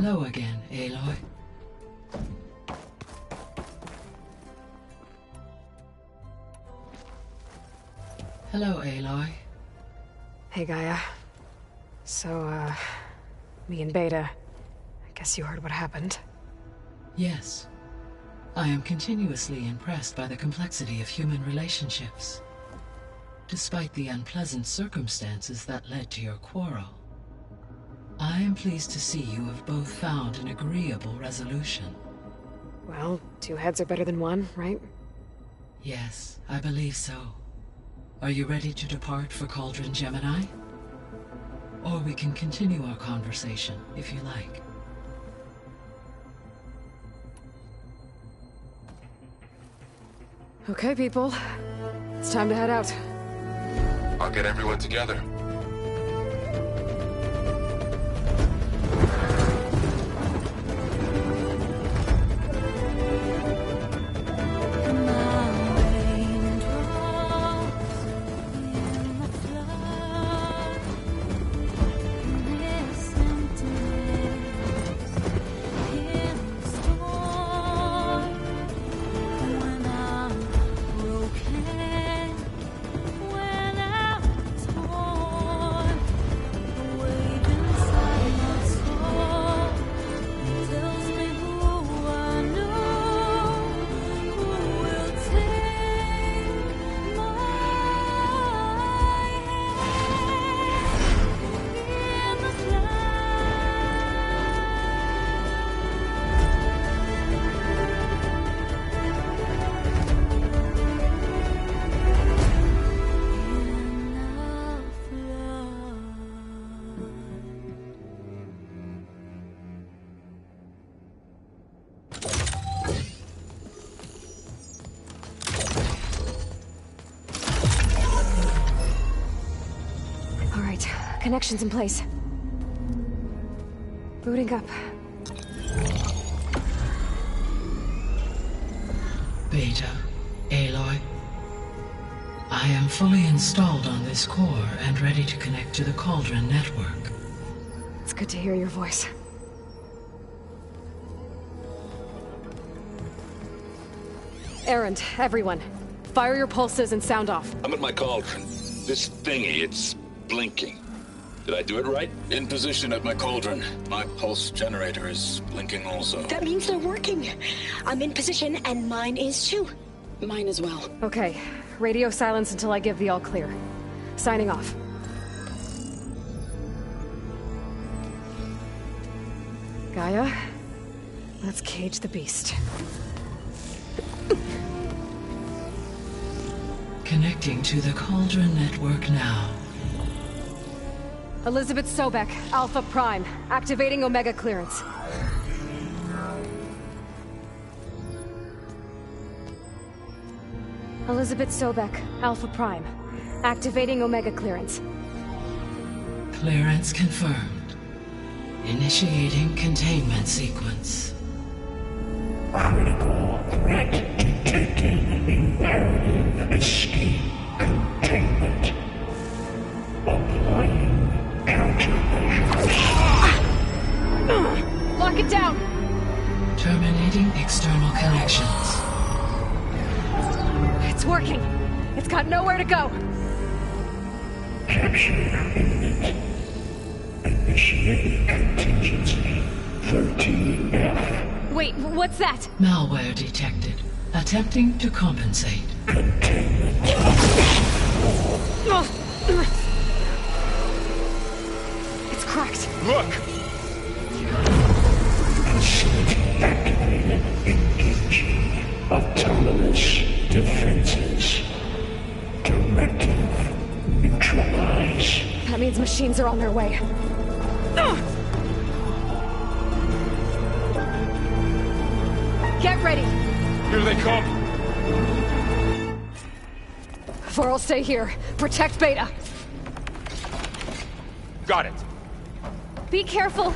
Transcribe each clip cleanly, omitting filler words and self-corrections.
Hello again, Aloy. Hello, Aloy. Hey, Gaia. So, me and Beta, I guess you heard what happened. Yes. I am continuously impressed by the complexity of human relationships. Despite the unpleasant circumstances that led to your quarrel, I am pleased to see you have both found an agreeable resolution. Well, two heads are better than one, right? Yes, I believe so. Are you ready to depart for Cauldron Gemini? Or we can continue our conversation, if you like. Okay, people. It's time to head out. I'll get everyone together. Connections in place. Booting up. Beta, Aloy. I am fully installed on this core and ready to connect to the Cauldron network. It's good to hear your voice. Errand, everyone. Fire your pulses and sound off. I'm at my cauldron. This thingy, it's blinking. Did I do it right? In position at my cauldron. My pulse generator is blinking also. That means they're working. I'm in position and mine is too. Mine as well. Okay. Radio silence until I give the all clear. Signing off. Gaia, let's cage the beast. Connecting to the Cauldron network now. Elizabeth Sobek, Alpha Prime, activating Omega clearance. Elizabeth Sobek, Alpha Prime, activating Omega clearance. Clearance confirmed. Initiating containment sequence. Critical threat detected. Imperative escape containment. Applying countermeasures. Lock it down! Terminating external connections. It's working. It's got nowhere to go. Capture imminent. Initiate contingency 13F. Wait, what's that? Malware detected. Attempting to compensate. Containment. It's cracked. Look! Facility activated. Engaging autonomous defenses. Directive. Neutralize. That means machines are on their way. Get ready! Here they come! Vor'll stay here. Protect Beta. Got it! Be careful!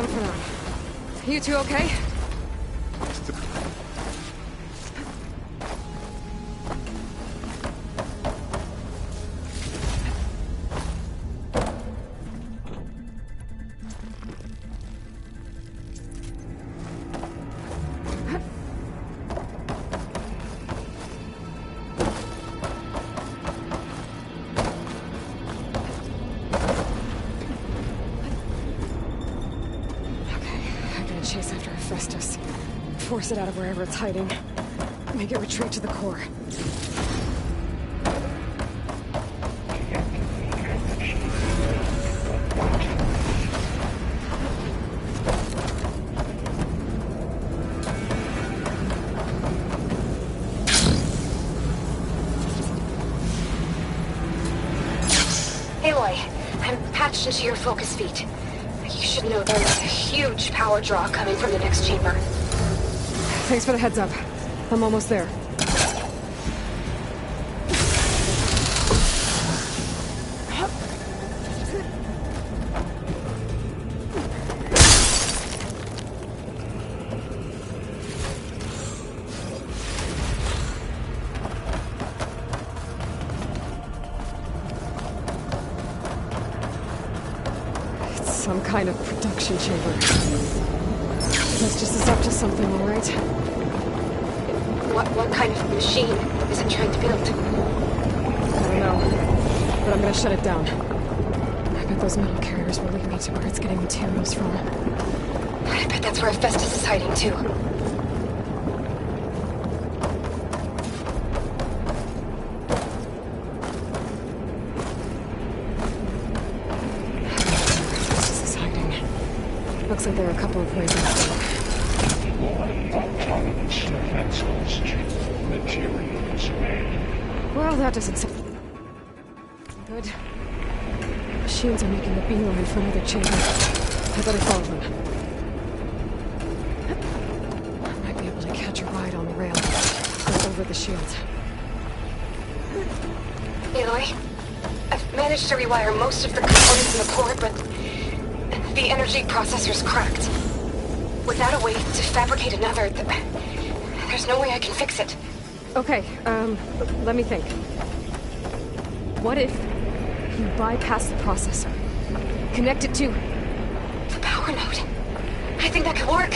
them for now. You two okay? Chase after Hephaestus. Force it out of wherever it's hiding. Make it retreat to the core. Aloy, I'm patched into your focus feed. You should know there's a huge power draw coming from the next chamber. Thanks for the heads up. I'm almost there. Some kind of production chamber. Hephaestus is up to something, all right? What kind of machine is it trying to build? I don't know, but I'm gonna shut it down. I bet those metal carriers will lead me to where it's getting materials from. I bet that's where Hephaestus is hiding too. Looks like there are a couple of ways out. Autonomous defenses. Materials made. Well, that doesn't sound good. Machines are making a beeline for another chamber. I better follow them. I might be able to catch a ride on the rail. Go over the shield. Aloy, I've managed to rewire most of the components in the core, but the energy processor's cracked. Without a way to fabricate another, there's no way I can fix it. Okay, let me think. What if you bypass the processor? Connect it to The power node. I think that could work.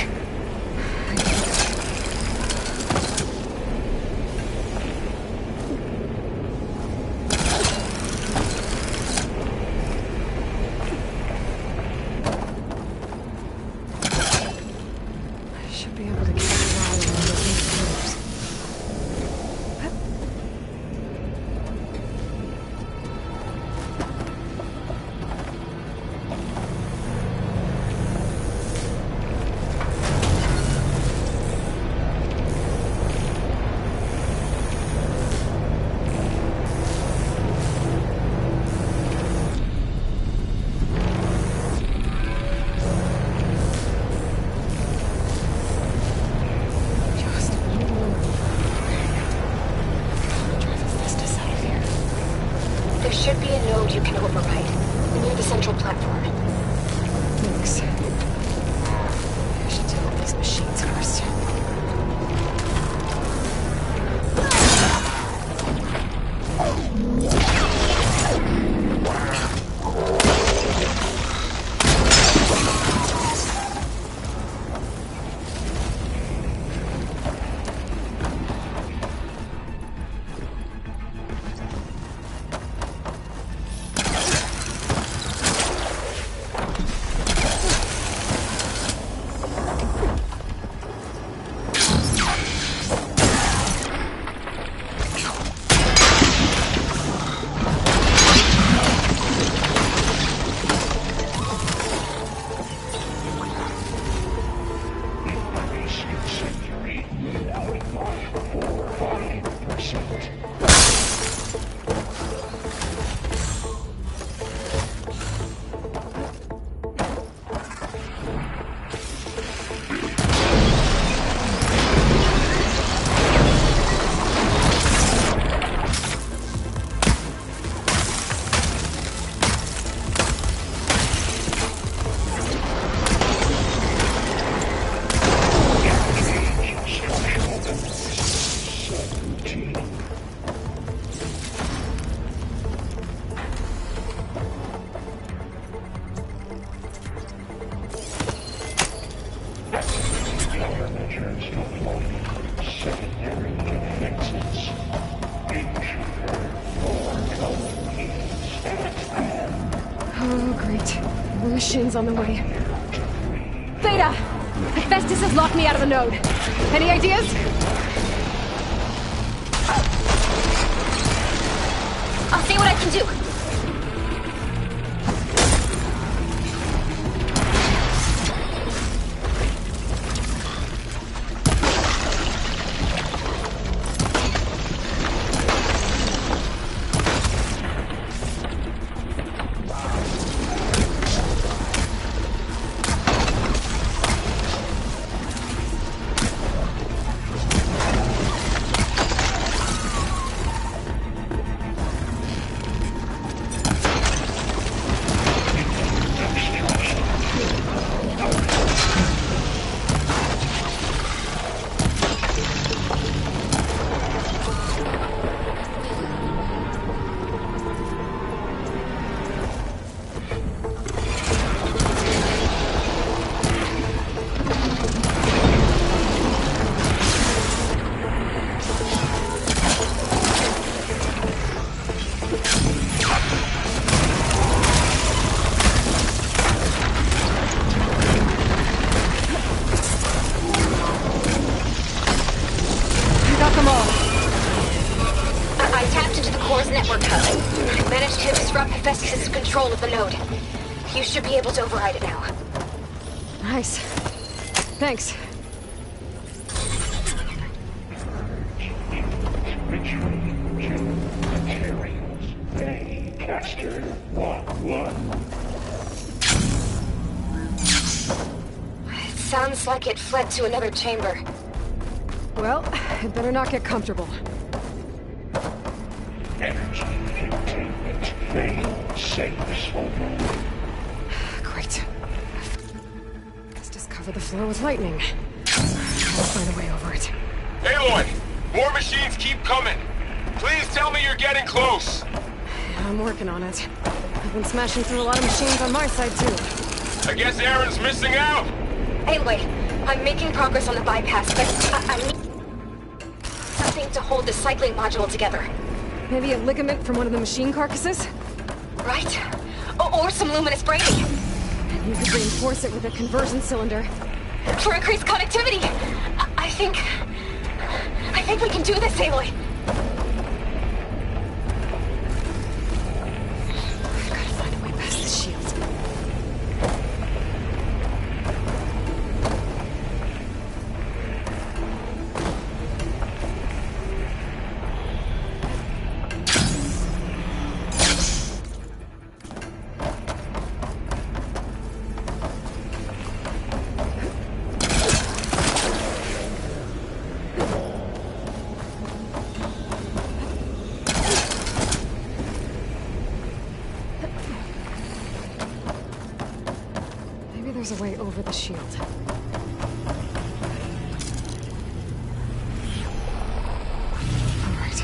There should be a node you can override near the central platform. Thanks. I should deal with these machines first. Great. More machines on the way. Theta! Hephaestus has locked me out of the node. Any ideas? I'll see what I can do. Hephaestus' control of the node. You should be able to override it now. Nice. Thanks. Caster, Walk 1. It sounds like it fled to another chamber. Well, it better not get comfortable. Energy containment failed. Safes over. Great. Let's just cover the floor with lightning. I'll find a way over it. Aloy! More machines keep coming! Please tell me you're getting close! Yeah, I'm working on it. I've been smashing through a lot of machines on my side, too. I guess Aaron's missing out! Anyway, I'm making progress on the bypass, but I need something to hold the cycling module together. Maybe a ligament from one of the machine carcasses? Right? Or some luminous braiding. And you could reinforce it with a conversion cylinder. For increased connectivity! I think we can do this, Aloy. I've got to find a way past this shield. There's a way over the shield. Alright.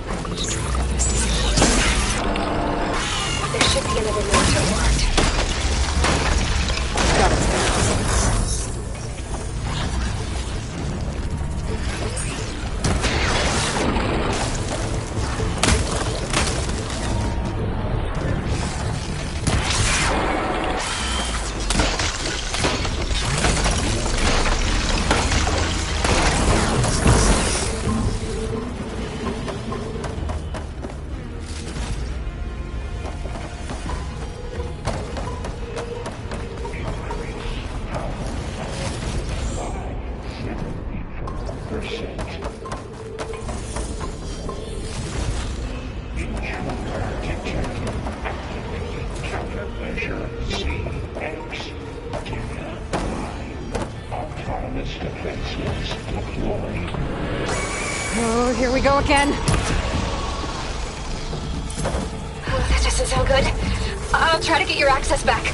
I need to drop this. There should be another military part. Got it. Oh, here we go again. Oh, that doesn't sound good. I'll try to get your access back.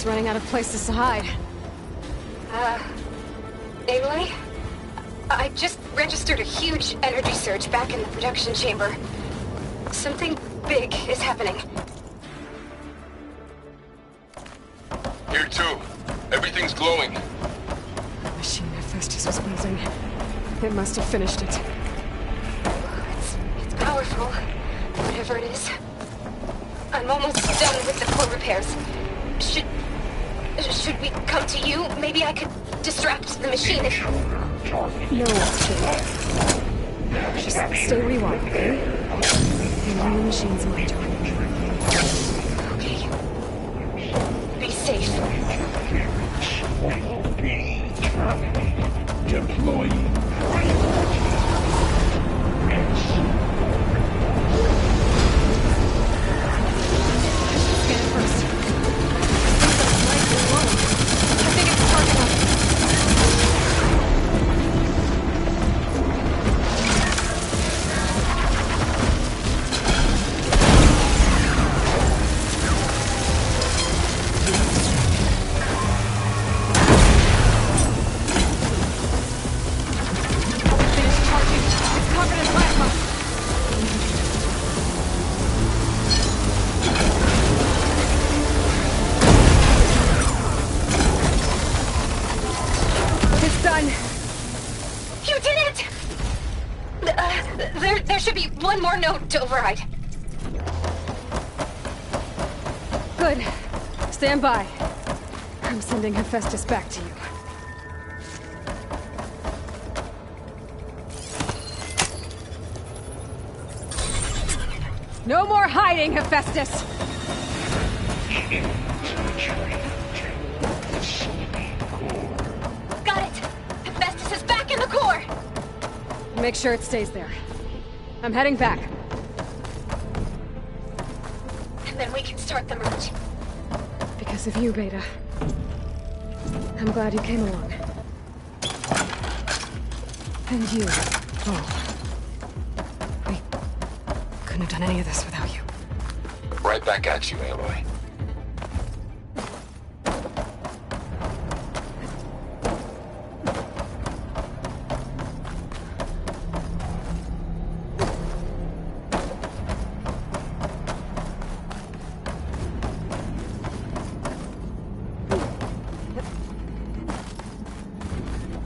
running out of places to hide. Aloy? I just registered a huge energy surge back in the production chamber. Something big is happening. Here too. Everything's glowing. The machine Hephaestus was building. It must have finished it. It's powerful, whatever it is. I'm almost done with the core repairs. Should we come to you? Maybe I could distract the machine if... No, just stay where you are, okay? Handling the machine's my job. Okay. Be safe. Deploying. Scan it first. I think it's target level. Finish charging. It's covered in plasma. It's done. You did it! There should be one more node to override. Good. Stand by. I'm sending Hephaestus back to you. No more hiding, Hephaestus! Got it! Hephaestus is back in the core! Make sure it stays there. I'm heading back. And then we can start the merge. Because of you, Beta. I'm glad you came along. And you. Oh. We couldn't have done any of this without you. Right back at you, Aloy.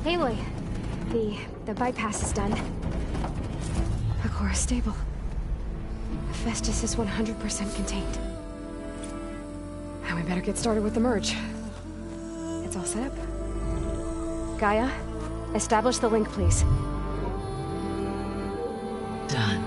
Aloy, the bypass is done. The core is stable. Hephaestus is 100% contained. Now we better get started with the merge. It's all set up. Gaia, establish the link, please. Done.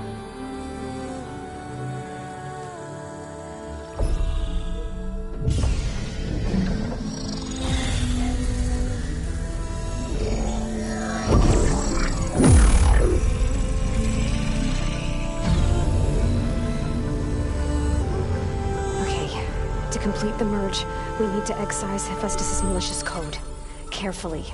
Okay, to complete the merge, we need to excise Hephaestus' malicious code. Carefully.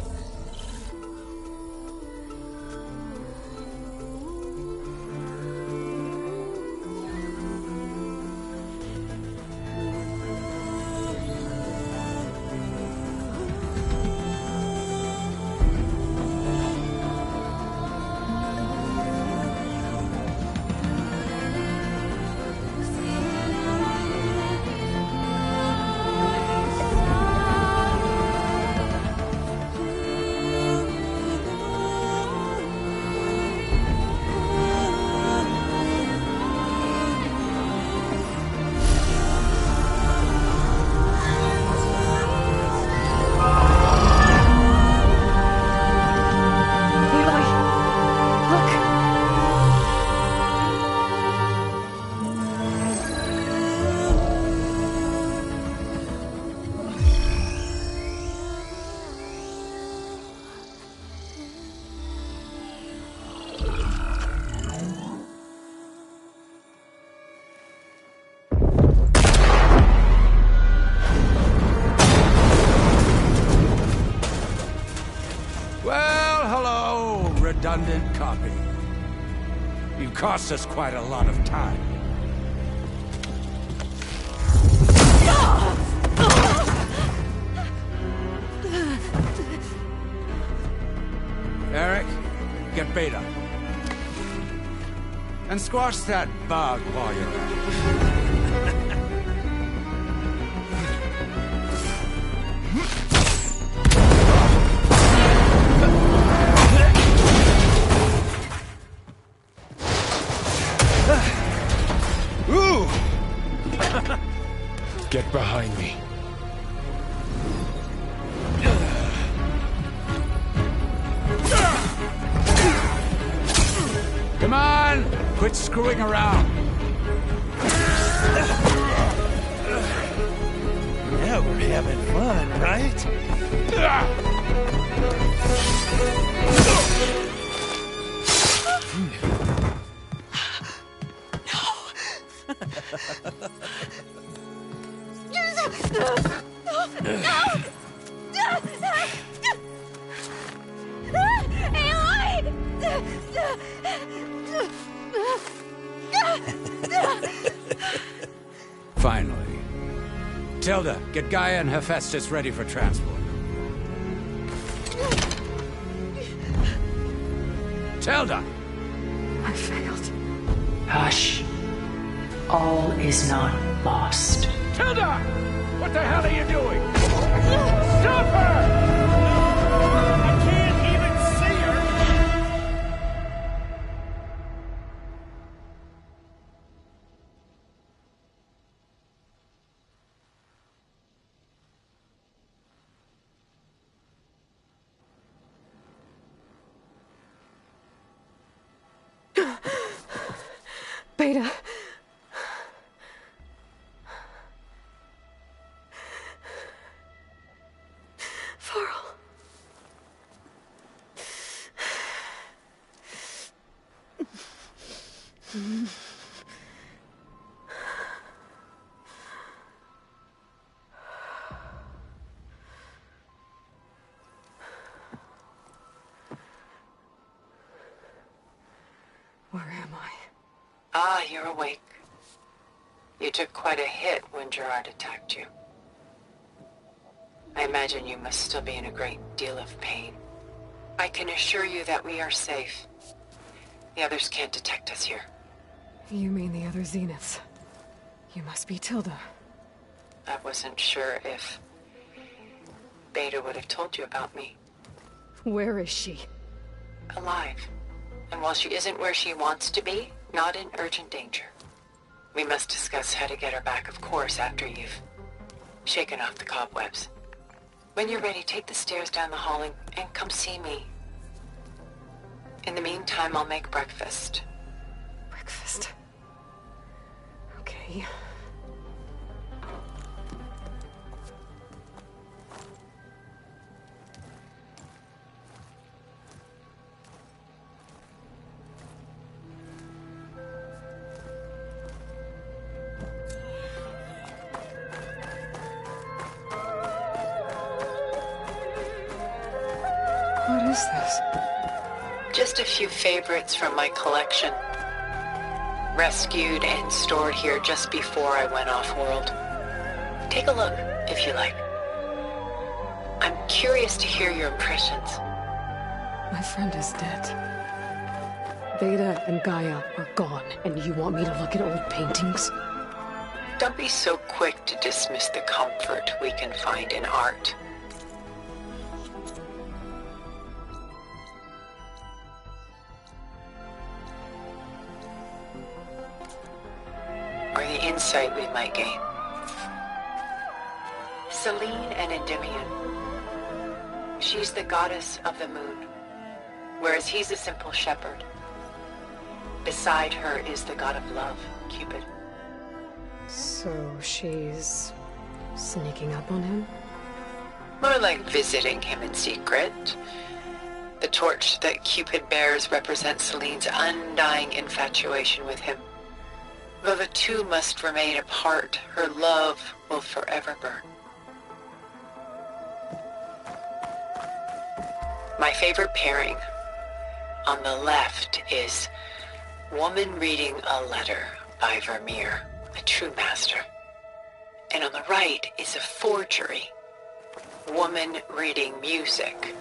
Well, hello, redundant copy. You cost us quite a lot of time. Eric, get Beta. And squash that bug while you're at it. Ooh! Get behind me. Come on! Quit screwing around! Now we're having fun, right? Finally. Tilda, get Gaia and Hephaestus ready for transport. Tilda! I failed. Hush. All is not lost. Tilda! What the hell are you doing? Stop her! I can't even see her! Beta. Varl. Where am I? Ah, you're awake. You took quite a hit when Gerard attacked you. I imagine you must still be in a great deal of pain. I can assure you that we are safe. The others can't detect us here. You mean the other Zeniths? You must be Tilda. I wasn't sure if Beta would have told you about me. Where is she? Alive. And while she isn't where she wants to be, not in urgent danger. We must discuss how to get her back, of course, after you've shaken off the cobwebs. When you're ready, take the stairs down the hall and come see me. In the meantime, I'll make breakfast. Breakfast. Okay. What is this? Just a few favorites from my collection. Rescued and stored here just before I went off-world. Take a look, if you like. I'm curious to hear your impressions. My friend is dead. Beta and Gaia are gone, and you want me to look at old paintings? Don't be so quick to dismiss the comfort we can find in art. Or the insight we might gain. Selene and Endymion. She's the goddess of the moon, whereas he's a simple shepherd. Beside her is the god of love, Cupid. So she's sneaking up on him? More like visiting him in secret. The torch that Cupid bears represents Selene's undying infatuation with him. Though the two must remain apart, her love will forever burn. My favorite pairing on the left is Woman Reading a Letter by Vermeer, a true master. And on the right is a forgery, Woman Reading Music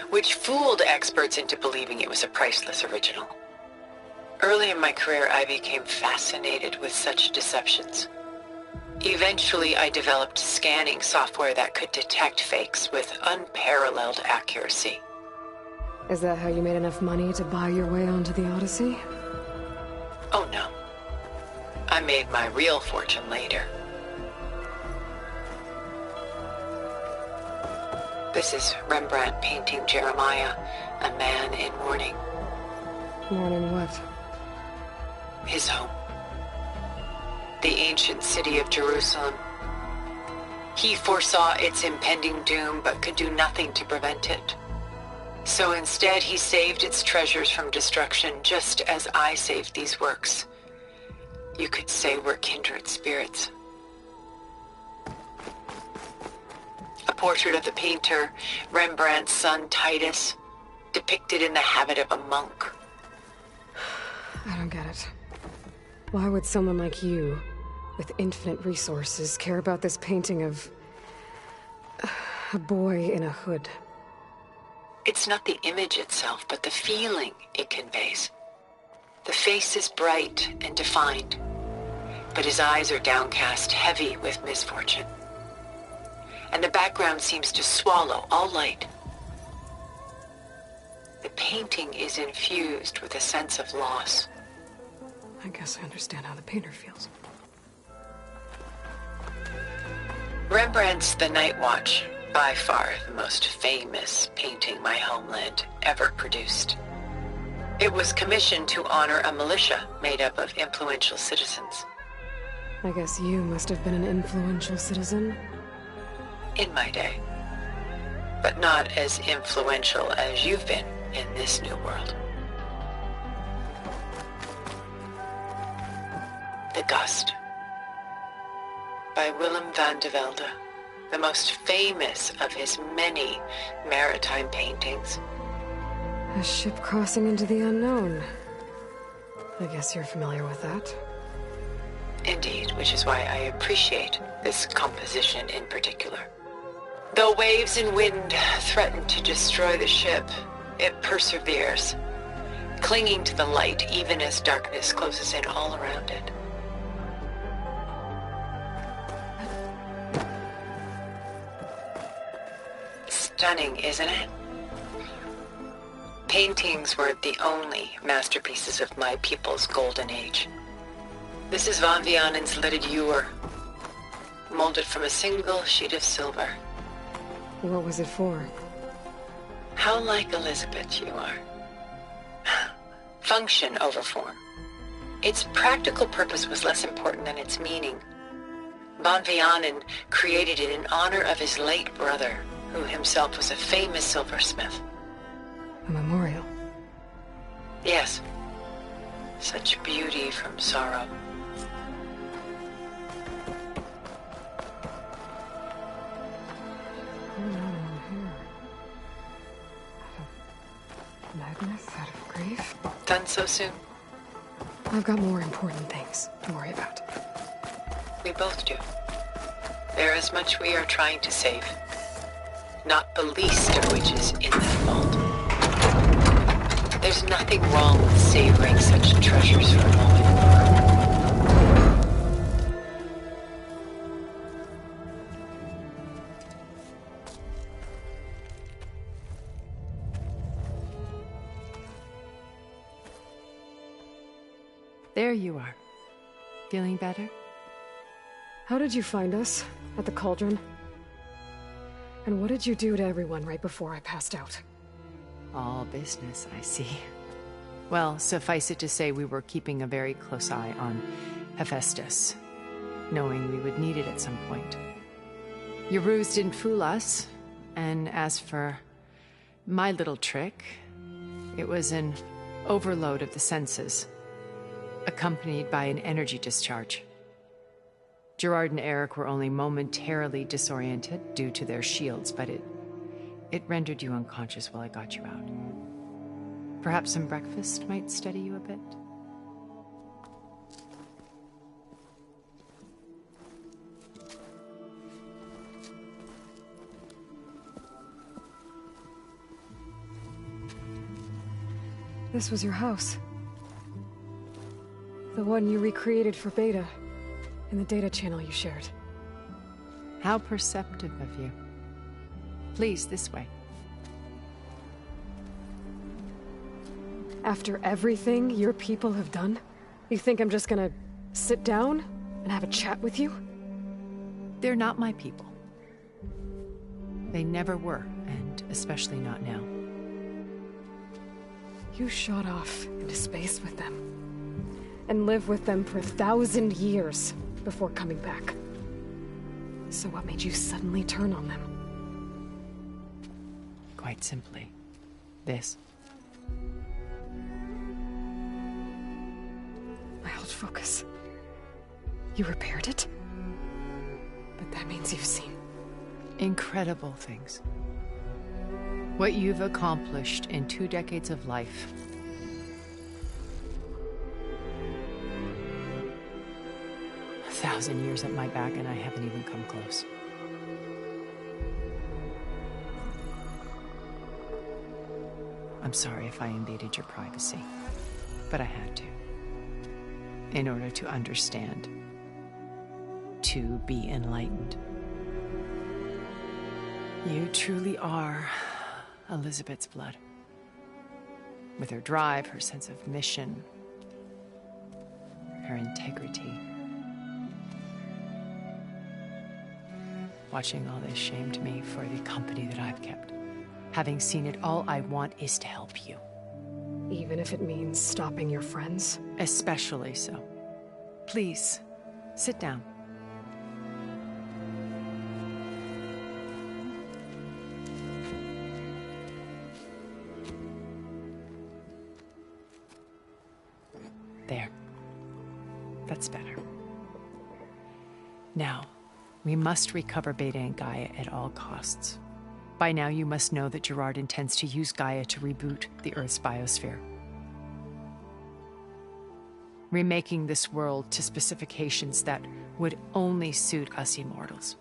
which fooled experts into believing it was a priceless original. Early in my career, I became fascinated with such deceptions. Eventually, I developed scanning software that could detect fakes with unparalleled accuracy. Is that how you made enough money to buy your way onto the Odyssey? Oh no. I made my real fortune later. This is Rembrandt painting Jeremiah, a man in mourning. Mourning what? His home. The ancient city of Jerusalem. He foresaw its impending doom, but could do nothing to prevent it. So instead, he saved its treasures from destruction, just as I saved these works. You could say we're kindred spirits. A portrait of the painter, Rembrandt's son Titus, depicted in the habit of a monk. I don't get it. Why would someone like you, with infinite resources, care about this painting of a boy in a hood? It's not the image itself, but the feeling it conveys. The face is bright and defined, but his eyes are downcast, heavy with misfortune. And the background seems to swallow all light. The painting is infused with a sense of loss. I guess I understand how the painter feels. Rembrandt's The Night Watch, by far the most famous painting my homeland ever produced. It was commissioned to honor a militia made up of influential citizens. I guess you must have been an influential citizen. In my day. But not as influential as you've been in this new world. The Gust, by Willem van de Velde, the most famous of his many maritime paintings. A ship crossing into the unknown. I guess you're familiar with that. Indeed, which is why I appreciate this composition in particular. Though waves and wind threaten to destroy the ship, it perseveres, clinging to the light even as darkness closes in all around it. Stunning, isn't it? Paintings weren't the only masterpieces of my people's golden age. This is Van Vianen's leaded ewer, molded from a single sheet of silver. What was it for? How like Elizabeth you are. Function over form. Its practical purpose was less important than its meaning. Van Vianen created it in honor of his late brother, who himself was a famous silversmith. A memorial? Yes. Such beauty from sorrow. Madness out of grief? Done so soon? I've got more important things to worry about. We both do. There is much we are trying to save. Not the least of which is in that vault. There's nothing wrong with savoring such treasures for a moment. There you are. Feeling better? How did you find us? At the cauldron? And what did you do to everyone right before I passed out? All business, I see. Well, suffice it to say we were keeping a very close eye on Hephaestus, knowing we would need it at some point. Your ruse didn't fool us, and as for my little trick, it was an overload of the senses, accompanied by an energy discharge. Gerard and Eric were only momentarily disoriented due to their shields, but it rendered you unconscious while I got you out. Perhaps some breakfast might steady you a bit? This was your house. The one you recreated for Beta, in the data channel you shared. How perceptive of you. Please, this way. After everything your people have done, you think I'm just gonna sit down and have a chat with you? They're not my people. They never were, and especially not now. You shot off into space with them, and lived with them for 1,000 years before coming back. So what made you suddenly turn on them? Quite simply, this. My old focus. You repaired it? But that means you've seen incredible things. What you've accomplished in 2 decades of life. A 1,000 years at my back and I haven't even come close. I'm sorry if I invaded your privacy, but I had to. In order to understand. To be enlightened. You truly are Elizabeth's blood. With her drive, her sense of mission, her integrity. Watching all this shamed me for the company that I've kept. Having seen it, all I want is to help you. Even if it means stopping your friends? Especially so. Please, sit down. There. That's better. Now, we must recover Beta and Gaia at all costs. By now, you must know that Gerard intends to use Gaia to reboot the Earth's biosphere. Remaking this world to specifications that would only suit us immortals.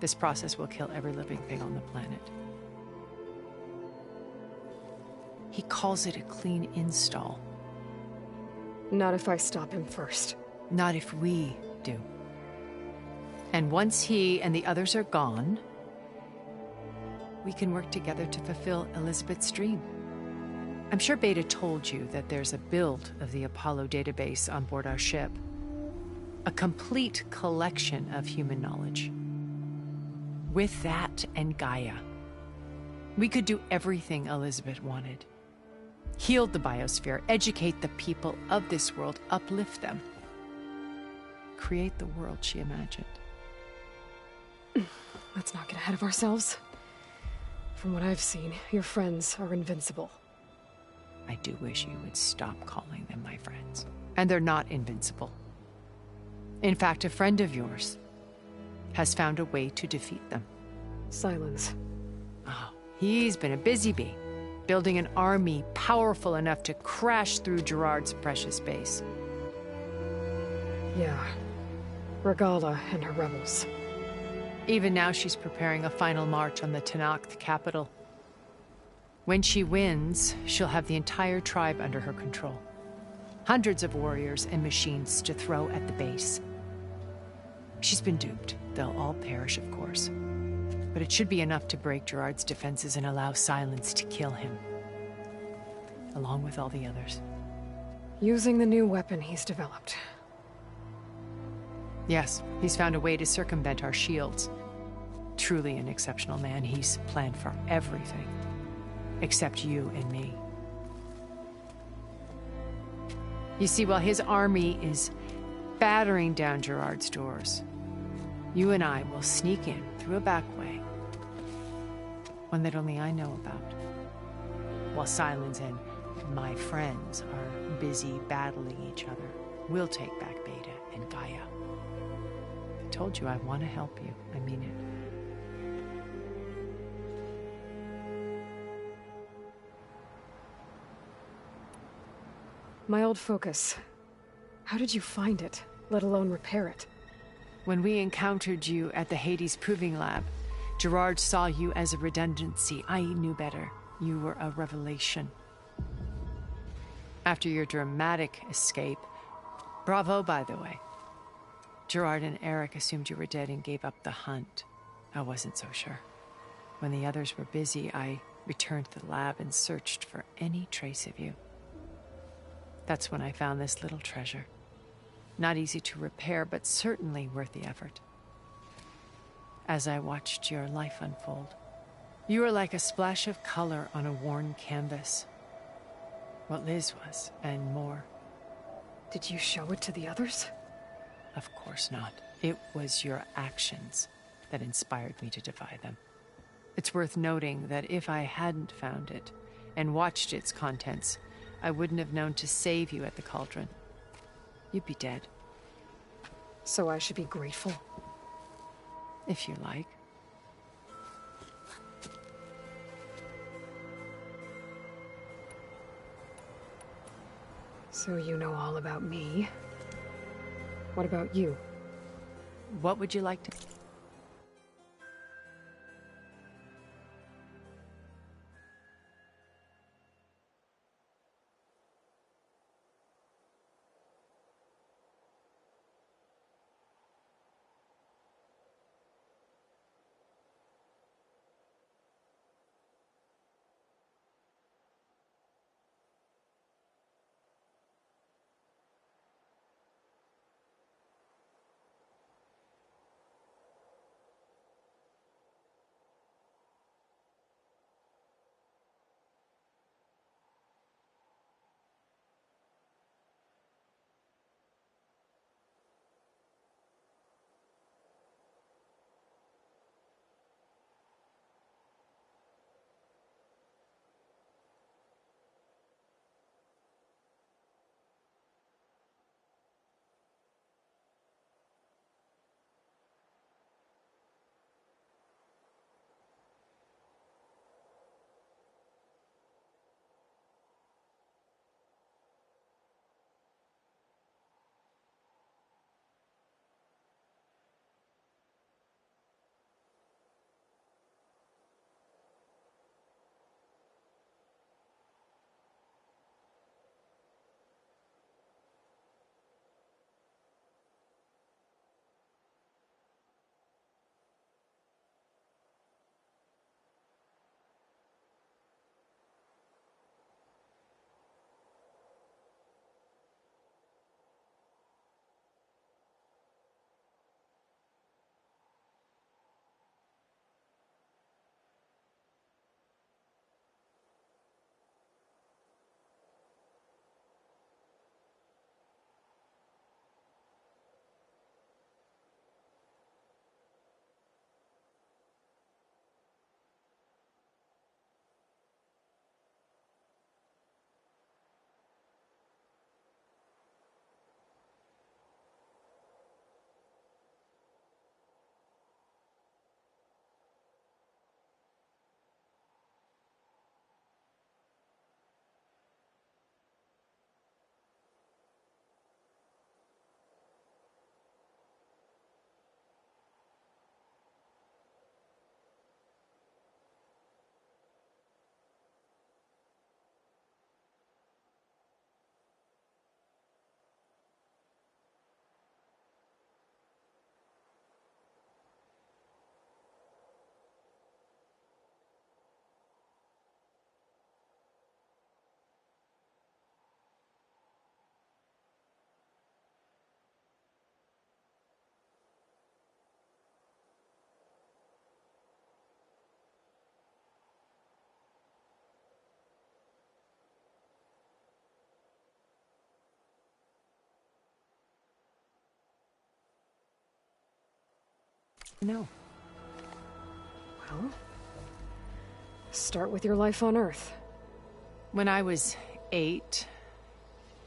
This process will kill every living thing on the planet. He calls it a clean install. Not if I stop him first. Not if we do. And once he and the others are gone, we can work together to fulfill Elizabeth's dream. I'm sure Beta told you that there's a build of the Apollo database on board our ship. A complete collection of human knowledge. With that and Gaia, we could do everything Elizabeth wanted. Heal the biosphere, educate the people of this world, uplift them. Create the world she imagined. Let's not get ahead of ourselves. From what I've seen, your friends are invincible. I do wish you would stop calling them my friends. And they're not invincible. In fact, a friend of yours has found a way to defeat them. Silence. Oh, he's been a busy bee, building an army powerful enough to crash through Gerard's precious base. Yeah. Regala and her rebels. Even now she's preparing a final march on the Tenakth capital. When she wins, she'll have the entire tribe under her control. Hundreds of warriors and machines to throw at the base. She's been duped. They'll all perish, of course. But it should be enough to break Gerard's defenses and allow Silence to kill him. Along with all the others. Using the new weapon he's developed. Yes, he's found a way to circumvent our shields. Truly an exceptional man. He's planned for everything. Except you and me. You see, while his army is battering down Gerard's doors, you and I will sneak in through a back way. One that only I know about. While Silence and my friends are busy battling each other, we'll take back Beta and Gaia. I told you I want to help you. I mean it. My old focus. How did you find it, let alone repair it? When we encountered you at the Hades Proving Lab, Gerard saw you as a redundancy. I knew better. You were a revelation. After your dramatic escape, bravo, by the way. Gerard and Eric assumed you were dead and gave up the hunt. I wasn't so sure. When the others were busy, I returned to the lab and searched for any trace of you. That's when I found this little treasure. Not easy to repair, but certainly worth the effort. As I watched your life unfold, you were like a splash of color on a worn canvas. What Liz was, and more. Did you show it to the others? Of course not. It was your actions that inspired me to defy them. It's worth noting that if I hadn't found it and watched its contents, I wouldn't have known to save you at the cauldron. You'd be dead. So I should be grateful? If you like. So you know all about me. What about you? What would you like to... No. Well, start with your life on Earth. When I was 8,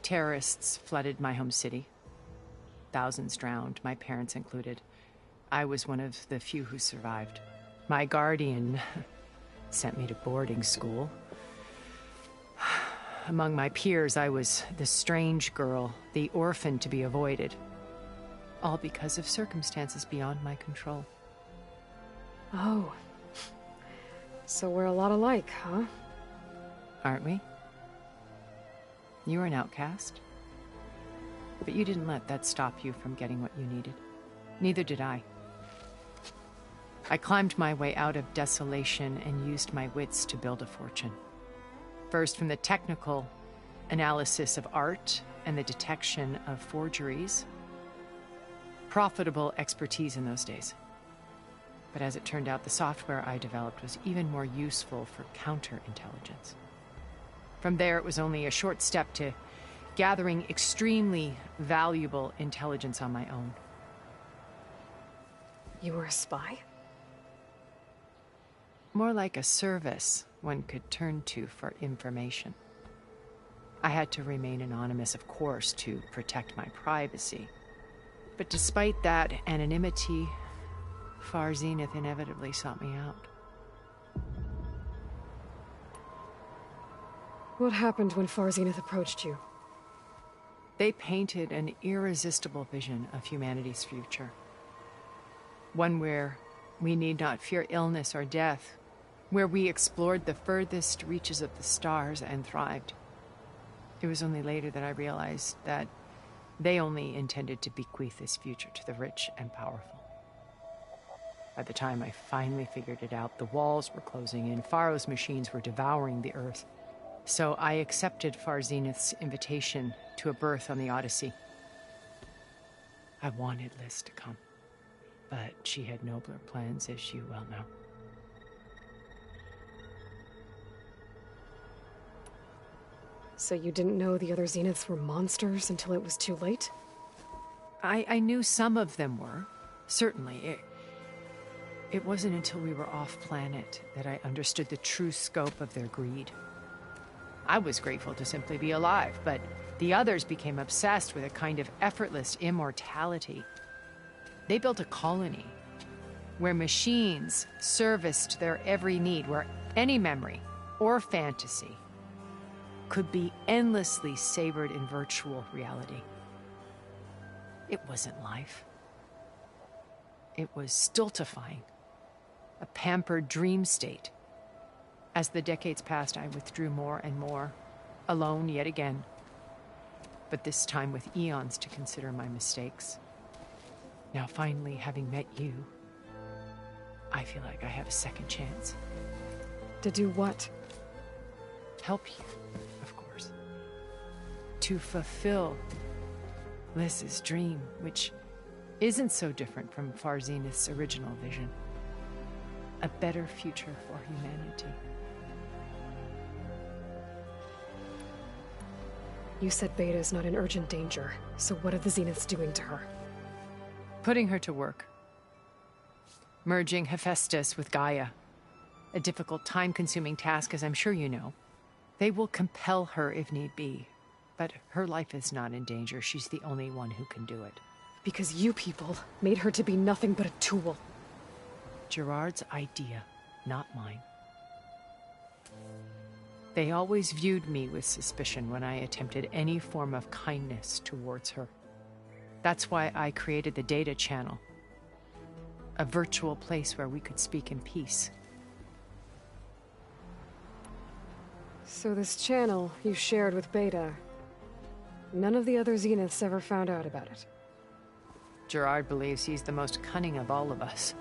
terrorists flooded my home city. Thousands drowned, my parents included. I was one of the few who survived. My guardian sent me to boarding school. Among my peers, I was the strange girl, the orphan to be avoided. All because of circumstances beyond my control. Oh. So we're a lot alike, huh? Aren't we? You were an outcast. But you didn't let that stop you from getting what you needed. Neither did I. I climbed my way out of desolation and used my wits to build a fortune. First, from the technical analysis of art and the detection of forgeries. Profitable expertise in those days. But as it turned out, the software I developed was even more useful for counterintelligence. From there, it was only a short step to gathering extremely valuable intelligence on my own. You were a spy? More like a service one could turn to for information. I had to remain anonymous, of course, to protect my privacy. But despite that anonymity, Far Zenith inevitably sought me out. What happened when Far Zenith approached you? They painted an irresistible vision of humanity's future. One where we need not fear illness or death, where we explored the furthest reaches of the stars and thrived. It was only later that I realized that they only intended to bequeath this future to the rich and powerful. By the time I finally figured it out, the walls were closing in, Pharaoh's machines were devouring the Earth. So I accepted Far Zenith's invitation to a berth on the Odyssey. I wanted Liz to come, but she had nobler plans, as you well know. So you didn't know the other Zeniths were monsters until it was too late? I knew some of them were, certainly. It wasn't until we were off-planet that I understood the true scope of their greed. I was grateful to simply be alive, but the others became obsessed with a kind of effortless immortality. They built a colony where machines serviced their every need, where any memory or fantasy could be endlessly savored in virtual reality. It wasn't life. It was stultifying, a pampered dream state. As the decades passed, I withdrew more and more, alone yet again, but this time with eons to consider my mistakes. Now, finally, having met you, I feel like I have a second chance. To do what? Help you, of course. To fulfill Liz's dream, which isn't so different from Far Zenith's original vision. A better future for humanity. You said Beta is not in urgent danger, so what are the Zeniths doing to her? Putting her to work. Merging Hephaestus with Gaia. A difficult, time-consuming task, as I'm sure you know. They will compel her if need be, but her life is not in danger. She's the only one who can do it. Because you people made her to be nothing but a tool. Gerard's idea, not mine. They always viewed me with suspicion when I attempted any form of kindness towards her. That's why I created the data channel. A virtual place where we could speak in peace. So this channel you shared with Beta, none of the other Zeniths ever found out about it? Gerard believes he's the most cunning of all of us.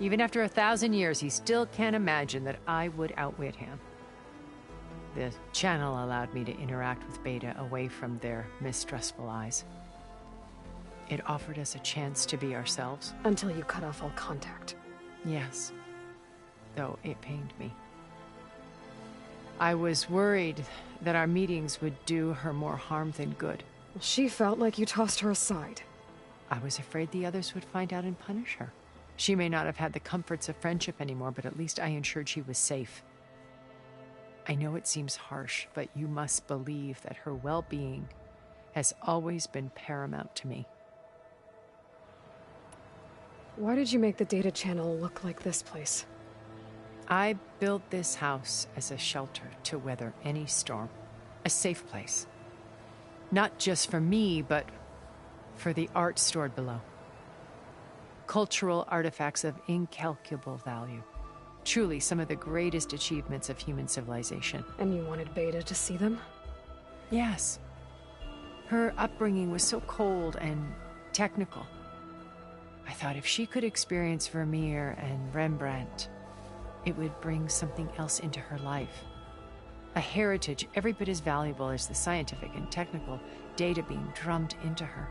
Even after 1,000 years, he still can't imagine that I would outwit him. The channel allowed me to interact with Beta away from their mistrustful eyes. It offered us a chance to be ourselves. Until you cut off all contact. Yes. Though it pained me. I was worried that our meetings would do her more harm than good. Well, she felt like you tossed her aside. I was afraid the others would find out and punish her. She may not have had the comforts of friendship anymore, but at least I ensured she was safe. I know it seems harsh, but you must believe that her well-being has always been paramount to me. Why did you make the data channel look like this place? I built this house as a shelter to weather any storm. A safe place. Not just for me, but for the art stored below. Cultural artifacts of incalculable value. Truly some of the greatest achievements of human civilization. And you wanted Beta to see them? Yes. Her upbringing was so cold and technical. I thought if she could experience Vermeer and Rembrandt, it would bring something else into her life. A heritage every bit as valuable as the scientific and technical data being drummed into her.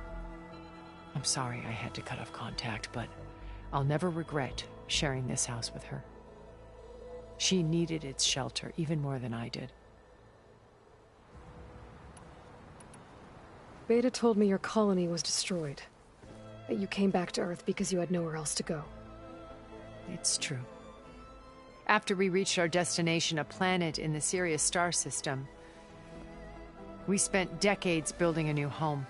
I'm sorry I had to cut off contact, but I'll never regret sharing this house with her. She needed its shelter even more than I did. Beta told me your colony was destroyed. That you came back to Earth because you had nowhere else to go. It's true. After we reached our destination, a planet in the Sirius star system, we spent decades building a new home.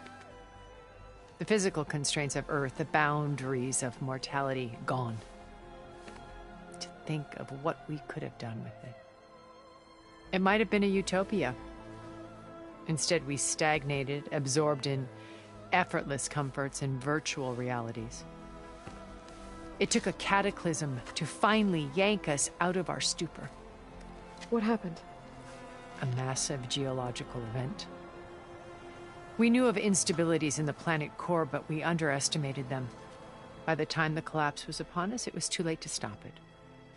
The physical constraints of Earth, the boundaries of mortality, gone. To think of what we could have done with it. It might have been a utopia. Instead, we stagnated, absorbed in effortless comforts and virtual realities. It took a cataclysm to finally yank us out of our stupor. What happened? A massive geological event. We knew of instabilities in the planet core, but we underestimated them. By the time the collapse was upon us, it was too late to stop it.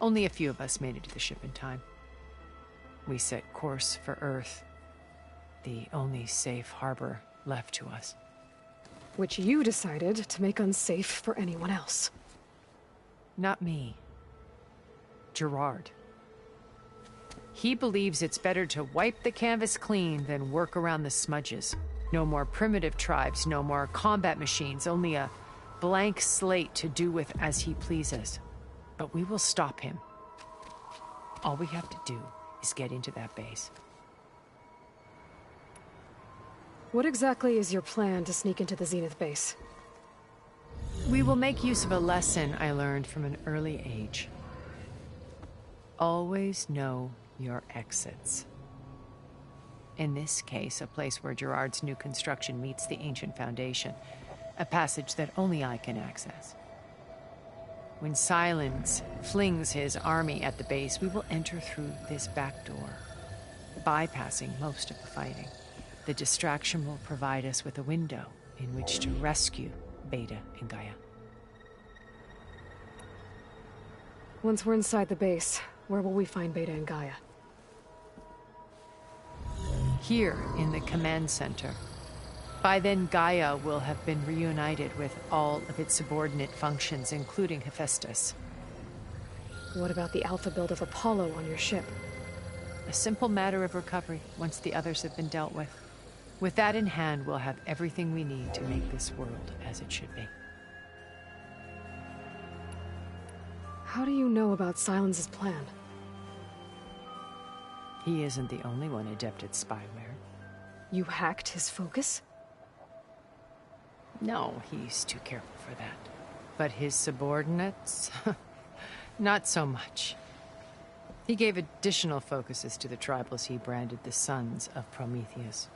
Only a few of us made it to the ship in time. We set course for Earth, the only safe harbor left to us. Which you decided to make unsafe for anyone else. Not me. Gerard. He believes it's better to wipe the canvas clean than work around the smudges. No more primitive tribes, no more combat machines, only a blank slate to do with as he pleases. But we will stop him. All we have to do is get into that base. What exactly is your plan to sneak into the Zenith base? We will make use of a lesson I learned from an early age. Always know your exits. In this case, a place where Gerard's new construction meets the ancient foundation, a passage that only I can access. When Silence flings his army at the base, we will enter through this back door, bypassing most of the fighting. The distraction will provide us with a window in which to rescue Beta and Gaia. Once we're inside the base, where will we find Beta and Gaia? Here in the command center. By then, Gaia will have been reunited with all of its subordinate functions, including Hephaestus. What about the alpha build of Apollo on your ship? A simple matter of recovery once the others have been dealt with. With that in hand, we'll have everything we need to make this world as it should be. How do you know about Silence's plan? He isn't the only one adept at spyware. You hacked his focus? No, he's too careful for that. But his subordinates? Not so much. He gave additional focuses to the tribals he branded the Sons of Prometheus.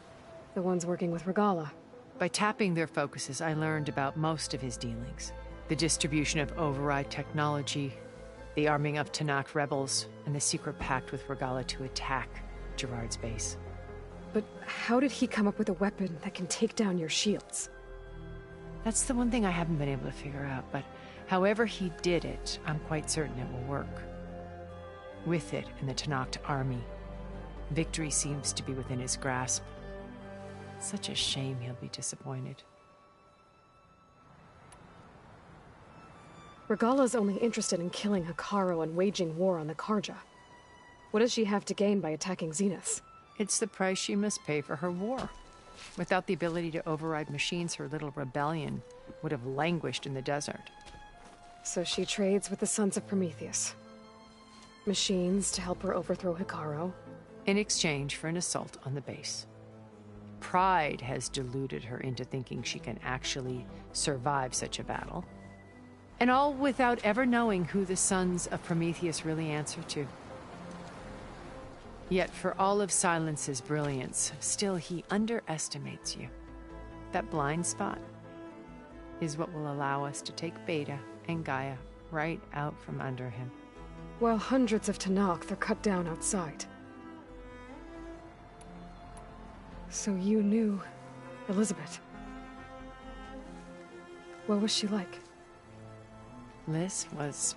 The ones working with Regala. By tapping their focuses, I learned about most of his dealings. The distribution of override technology, the arming of Tanakh rebels, and the secret pact with Regala to attack Gerard's base. But how did he come up with a weapon that can take down your shields? That's the one thing I haven't been able to figure out, but however he did it, I'm quite certain it will work. With it and the Tanakh army, victory seems to be within his grasp. Such a shame he'll be disappointed. Regala's only interested in killing Hekarro and waging war on the Karja. What does she have to gain by attacking Zenith? It's the price she must pay for her war. Without the ability to override machines, her little rebellion would have languished in the desert. So she trades with the Sons of Prometheus. Machines to help her overthrow Hekarro. In exchange for an assault on the base. Pride has deluded her into thinking she can actually survive such a battle. And all without ever knowing who the Sons of Prometheus really answer to. Yet for all of Silence's brilliance, still he underestimates you. That blind spot is what will allow us to take Beta and Gaia right out from under him. While hundreds of Tanakh are cut down outside. So you knew Elizabeth. What was she like? Liz was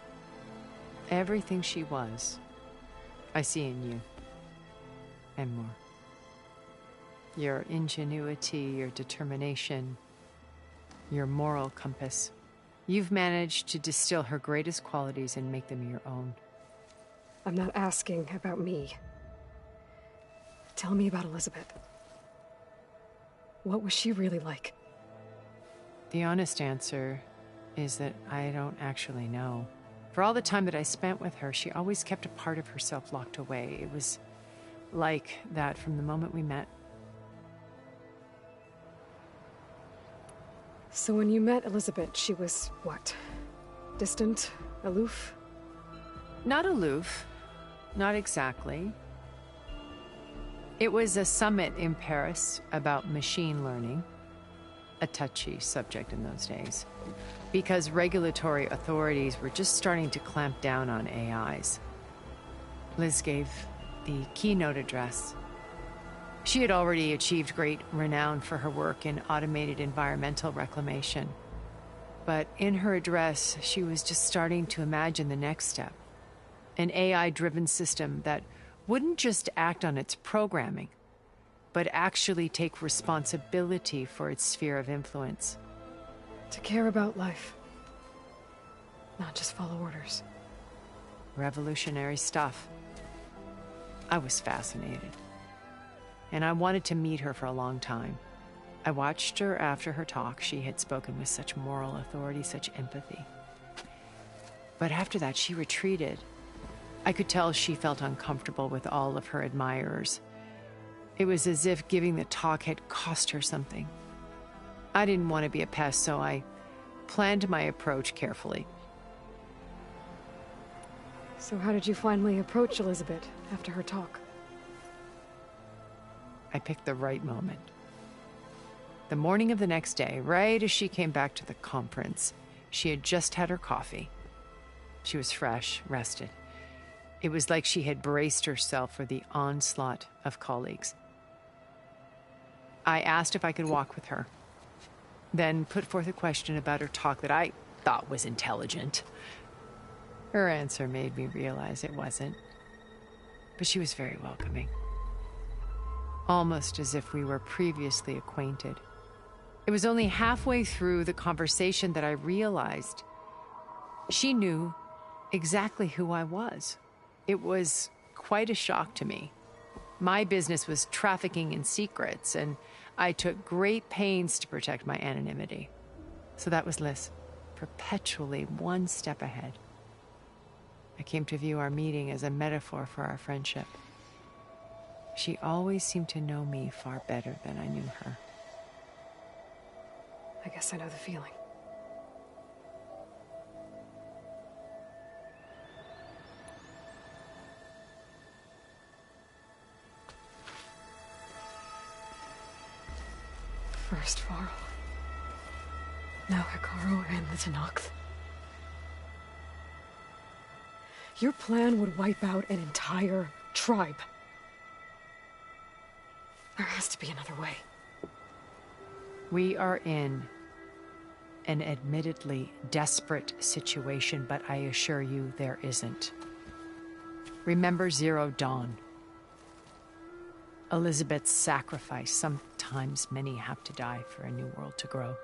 everything she was. I see in you. And more. Your ingenuity, your determination, your moral compass. You've managed to distill her greatest qualities and make them your own. I'm not asking about me. Tell me about Elizabeth. What was she really like? The honest answer is that I don't actually know. For all the time that I spent with her, she always kept a part of herself locked away. It was like that from the moment we met. So when you met Elizabeth, she was what? Distant? Aloof? Not aloof. Not exactly. It was a summit in Paris about machine learning. A touchy subject in those days. Because regulatory authorities were just starting to clamp down on AIs. Liz gave the keynote address. She had already achieved great renown for her work in automated environmental reclamation. But in her address, she was just starting to imagine the next step. An AI-driven system that wouldn't just act on its programming, but actually take responsibility for its sphere of influence. To care about life. Not just follow orders. Revolutionary stuff. I was fascinated. And I wanted to meet her for a long time. I watched her after her talk. She had spoken with such moral authority, such empathy. But after that, she retreated. I could tell she felt uncomfortable with all of her admirers. It was as if giving the talk had cost her something. I didn't want to be a pest, so I planned my approach carefully. So how did you finally approach Elizabeth after her talk? I picked the right moment. The morning of the next day, right as she came back to the conference, she had just had her coffee. She was fresh, rested. It was like she had braced herself for the onslaught of colleagues. I asked if I could walk with her, then put forth a question about her talk that I thought was intelligent. Her answer made me realize it wasn't, but she was very welcoming. Almost as if we were previously acquainted. It was only halfway through the conversation that I realized she knew exactly who I was. It was quite a shock to me. My business was trafficking in secrets, and I took great pains to protect my anonymity. So that was Liz, perpetually one step ahead. I came to view our meeting as a metaphor for our friendship. She always seemed to know me far better than I knew her. I guess I know the feeling. First Varl. Now Hikaru and the Tenakth. Your plan would wipe out an entire tribe. There has to be another way. We are in an admittedly desperate situation, but I assure you there isn't. Remember Zero Dawn. Elizabeth's sacrifice. Sometimes many have to die for a new world to grow.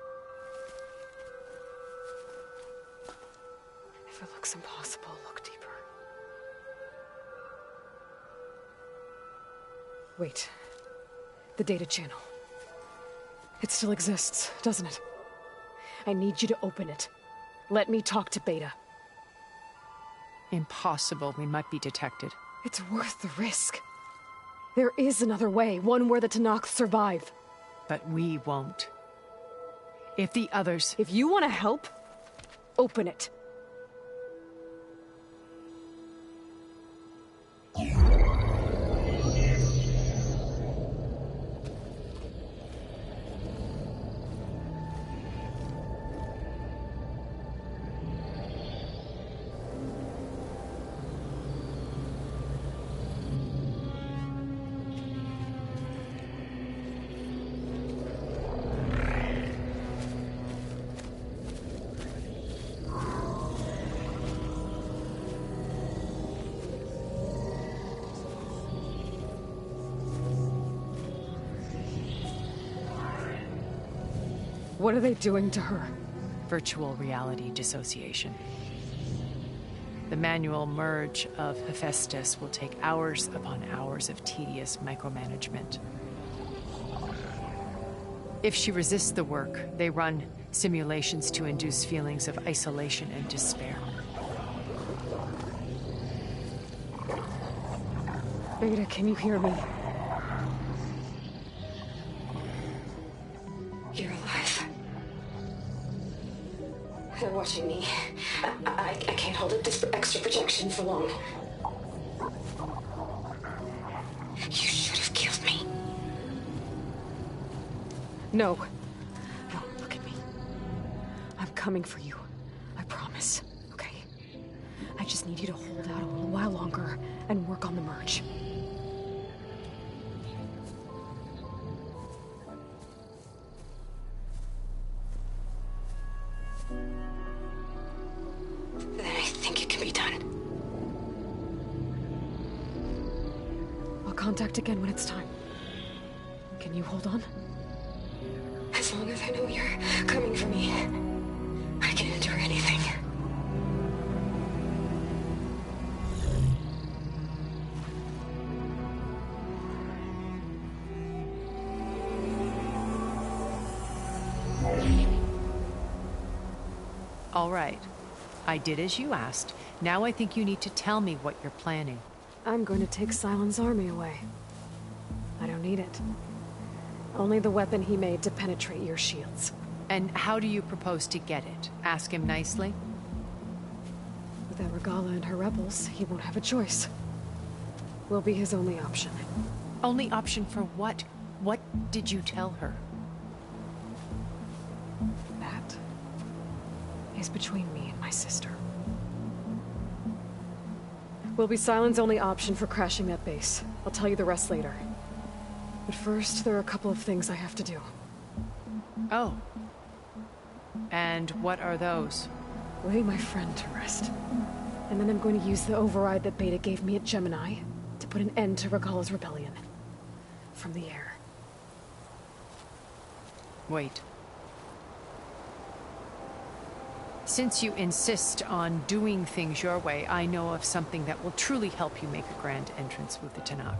If it looks impossible, look deeper. Wait. The data channel. It still exists, doesn't it? I need you to open it. Let me talk to Beta. Impossible. We might be detected. It's worth the risk. There is another way, one where the Tenakth survive. But we won't. If the others... If you want to help, open it. What are they doing to her? Virtual reality dissociation. The manual merge of Hephaestus will take hours upon hours of tedious micromanagement. If she resists the work, they run simulations to induce feelings of isolation and despair. Beta, can you hear me? You're alive. They're watching me. I can't hold up this extra projection for long. You should have killed me. No. No, look at me. I'm coming for you. I promise. Okay? I just need you to hold out a little while longer and work on the merge. Then I think it can be done. I'll contact again when it's time. Can you hold on? As long as I know you're coming for me, I can endure anything. All right. I did as you asked. Now I think you need to tell me what you're planning. I'm going to take Silent's army away. I don't need it. Only the weapon he made to penetrate your shields. And how do you propose to get it? Ask him nicely? Without Regala and her rebels, he won't have a choice. We'll be his only option. Only option for what? What did you tell her? That is between me and my sister. Will be Silent's only option for crashing that base. I'll tell you the rest later. But first, there are a couple of things I have to do. Oh. And what are those? Lay my friend to rest. And then I'm going to use the override that Beta gave me at Gemini to put an end to Regala's rebellion. From the air. Wait. Since you insist on doing things your way, I know of something that will truly help you make a grand entrance with the Tenat.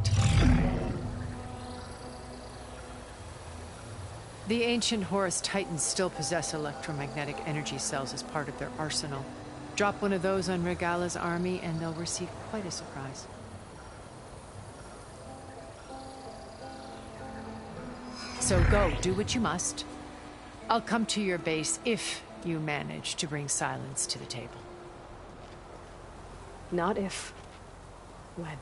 The ancient Horus Titans still possess electromagnetic energy cells as part of their arsenal. Drop one of those on Regala's army and they'll receive quite a surprise. So go, do what you must. I'll come to your base if you manage to bring Silence to the table. Not if. When.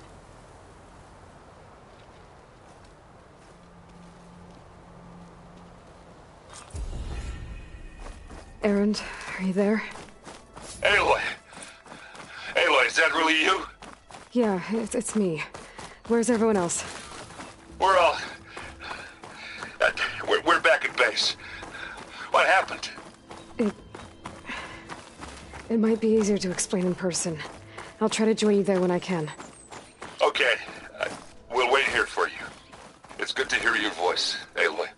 Erend, are you there? Aloy! Aloy, is that really you? Yeah, it's me. Where's everyone else? We're all... We're back at base. What happened? It might be easier to explain in person. I'll try to join you there when I can. Okay. We'll wait here for you. It's good to hear your voice, Aloy.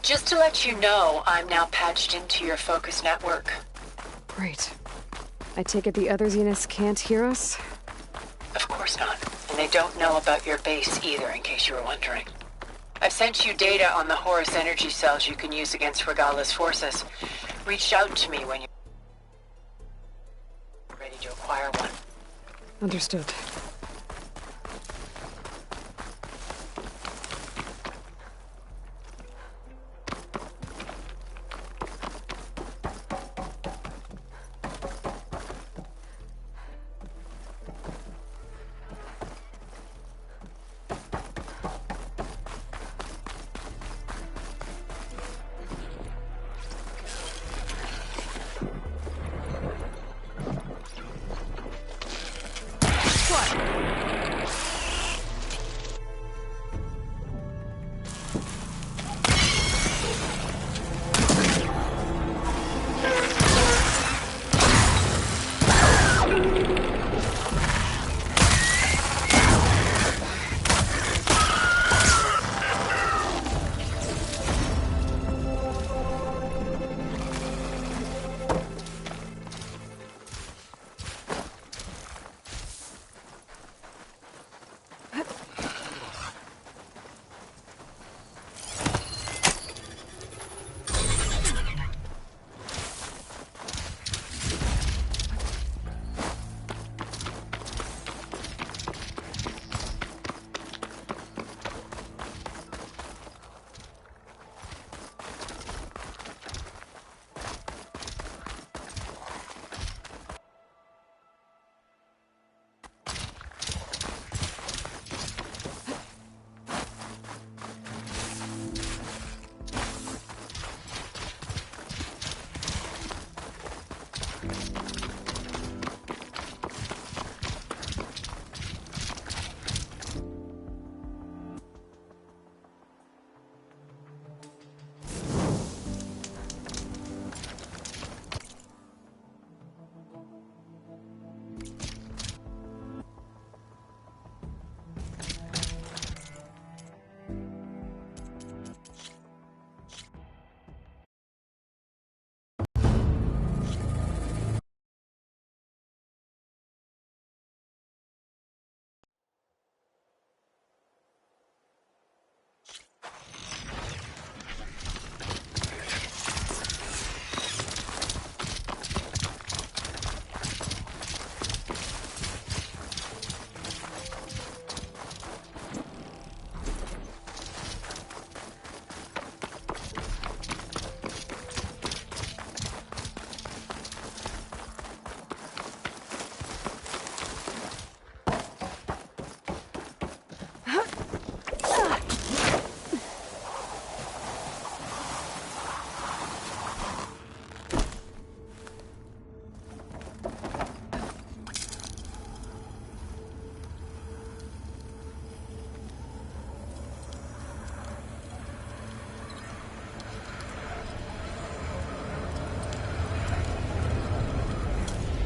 Just to let you know, I'm now patched into your focus network. Great. I take it the other Zeniths can't hear us? Of course not. And they don't know about your base either, in case you were wondering. I've sent you data on the Horus energy cells you can use against Regala's forces. Reach out to me when you're ready to acquire one. Understood.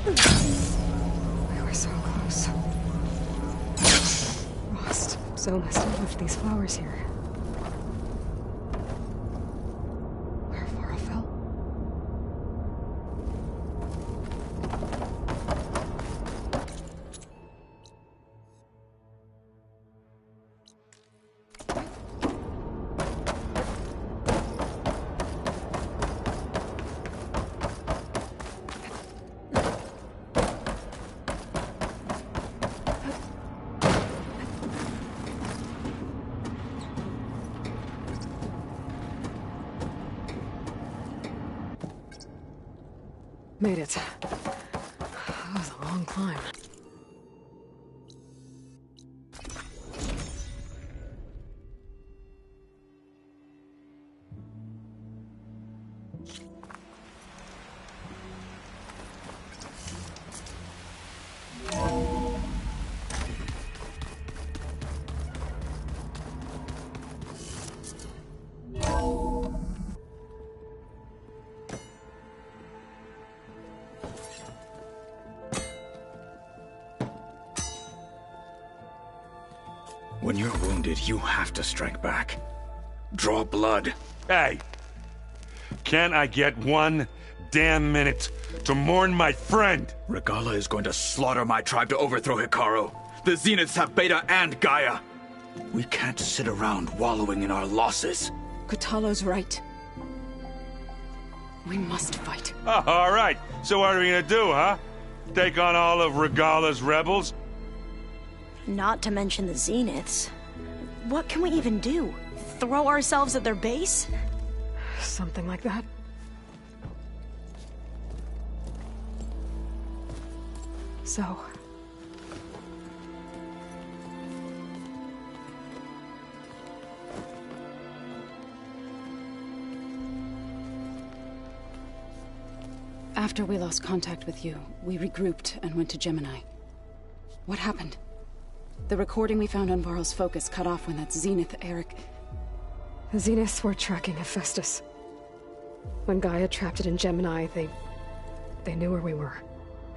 We were so close. Lost. So must have left these flowers here. Where Farah fell? Made it. That was a long climb. When you're wounded, you have to strike back. Draw blood. Hey! Can I get one damn minute to mourn my friend? Regala is going to slaughter my tribe to overthrow Hikaru. The Zeniths have Beta and Gaia. We can't sit around wallowing in our losses. Kotalo's right. We must fight. Oh, all right. So what are we gonna do, huh? Take on all of Regala's rebels? Not to mention the Zeniths. What can we even do? Throw ourselves at their base? Something like that. So... After we lost contact with you, we regrouped and went to Gemini. What happened? The recording we found on Varl's focus cut off when that Zenith, Eric... The Zeniths were tracking Hephaestus. When Gaia trapped it in Gemini, they knew where we were.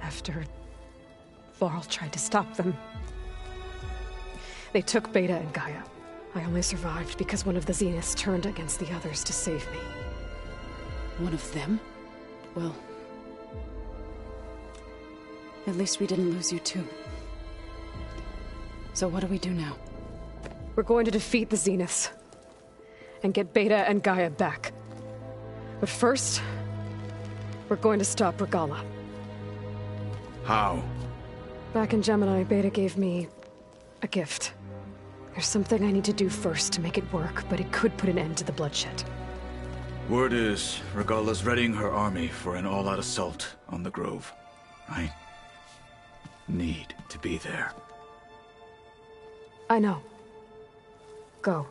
After... Varl tried to stop them. They took Beta and Gaia. I only survived because one of the Zeniths turned against the others to save me. One of them? Well... At least we didn't lose you too. So what do we do now? We're going to defeat the Zeniths. And get Beta and Gaia back. But first... we're going to stop Regala. How? Back in Gemini, Beta gave me... a gift. There's something I need to do first to make it work, but it could put an end to the bloodshed. Word is, Regala's readying her army for an all-out assault on the Grove. I need to be there. I know. Go.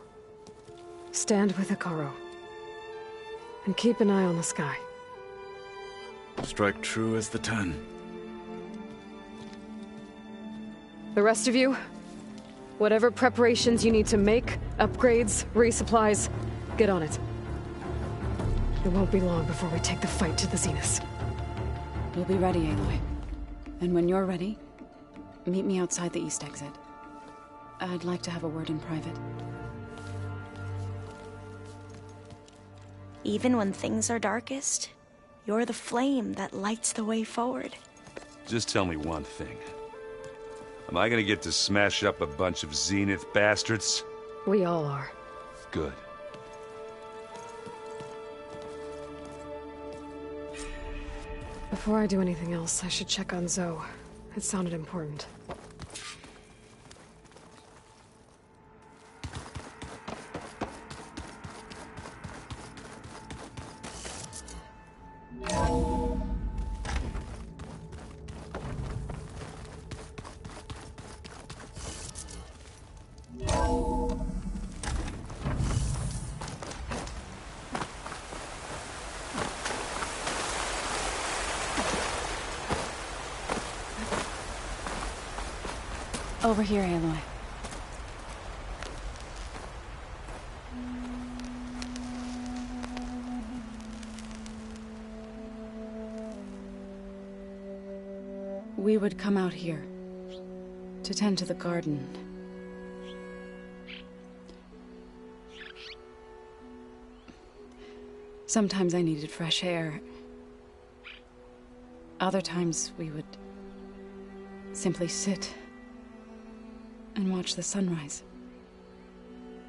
Stand with Ikaro. And keep an eye on the sky. Strike true as the 10. The rest of you, whatever preparations you need to make, upgrades, resupplies, get on it. It won't be long before we take the fight to the Zeniths. We'll be ready, Aloy. And when you're ready, meet me outside the east exit. I'd like to have a word in private. Even when things are darkest, you're the flame that lights the way forward. Just tell me one thing. Am I gonna get to smash up a bunch of Zenith bastards? We all are. Good. Before I do anything else, I should check on Zoe. It sounded important. Over here, Aloy. We would come out here to tend to the garden. Sometimes I needed fresh air. Other times we would simply sit and watch the sunrise.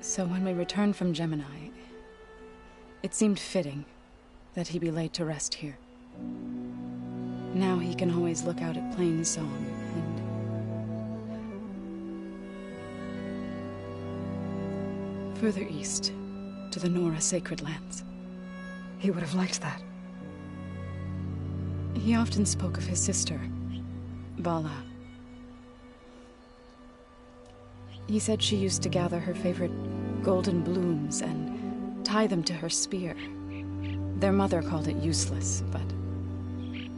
So when we returned from Gemini, it seemed fitting that he be laid to rest here. Now he can always look out at Plains Song and further east to the Nora Sacred Lands. He would have liked that. He often spoke of his sister, Bala. He said she used to gather her favorite golden blooms and tie them to her spear. Their mother called it useless, but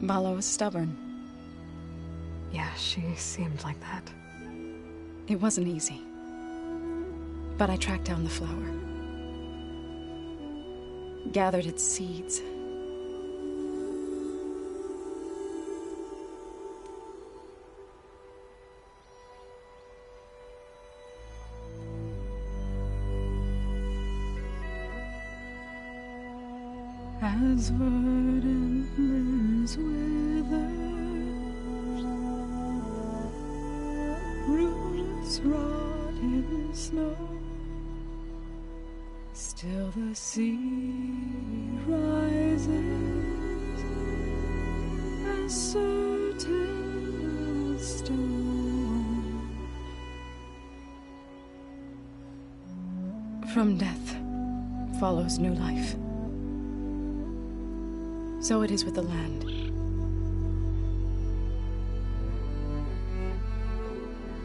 Bala was stubborn. Yeah, she seemed like that. It wasn't easy. But I tracked down the flower. Gathered its seeds. As verdant limbs wither, roots rot in snow, still the sea rises. certain stone. From death follows new life. So it is with the land.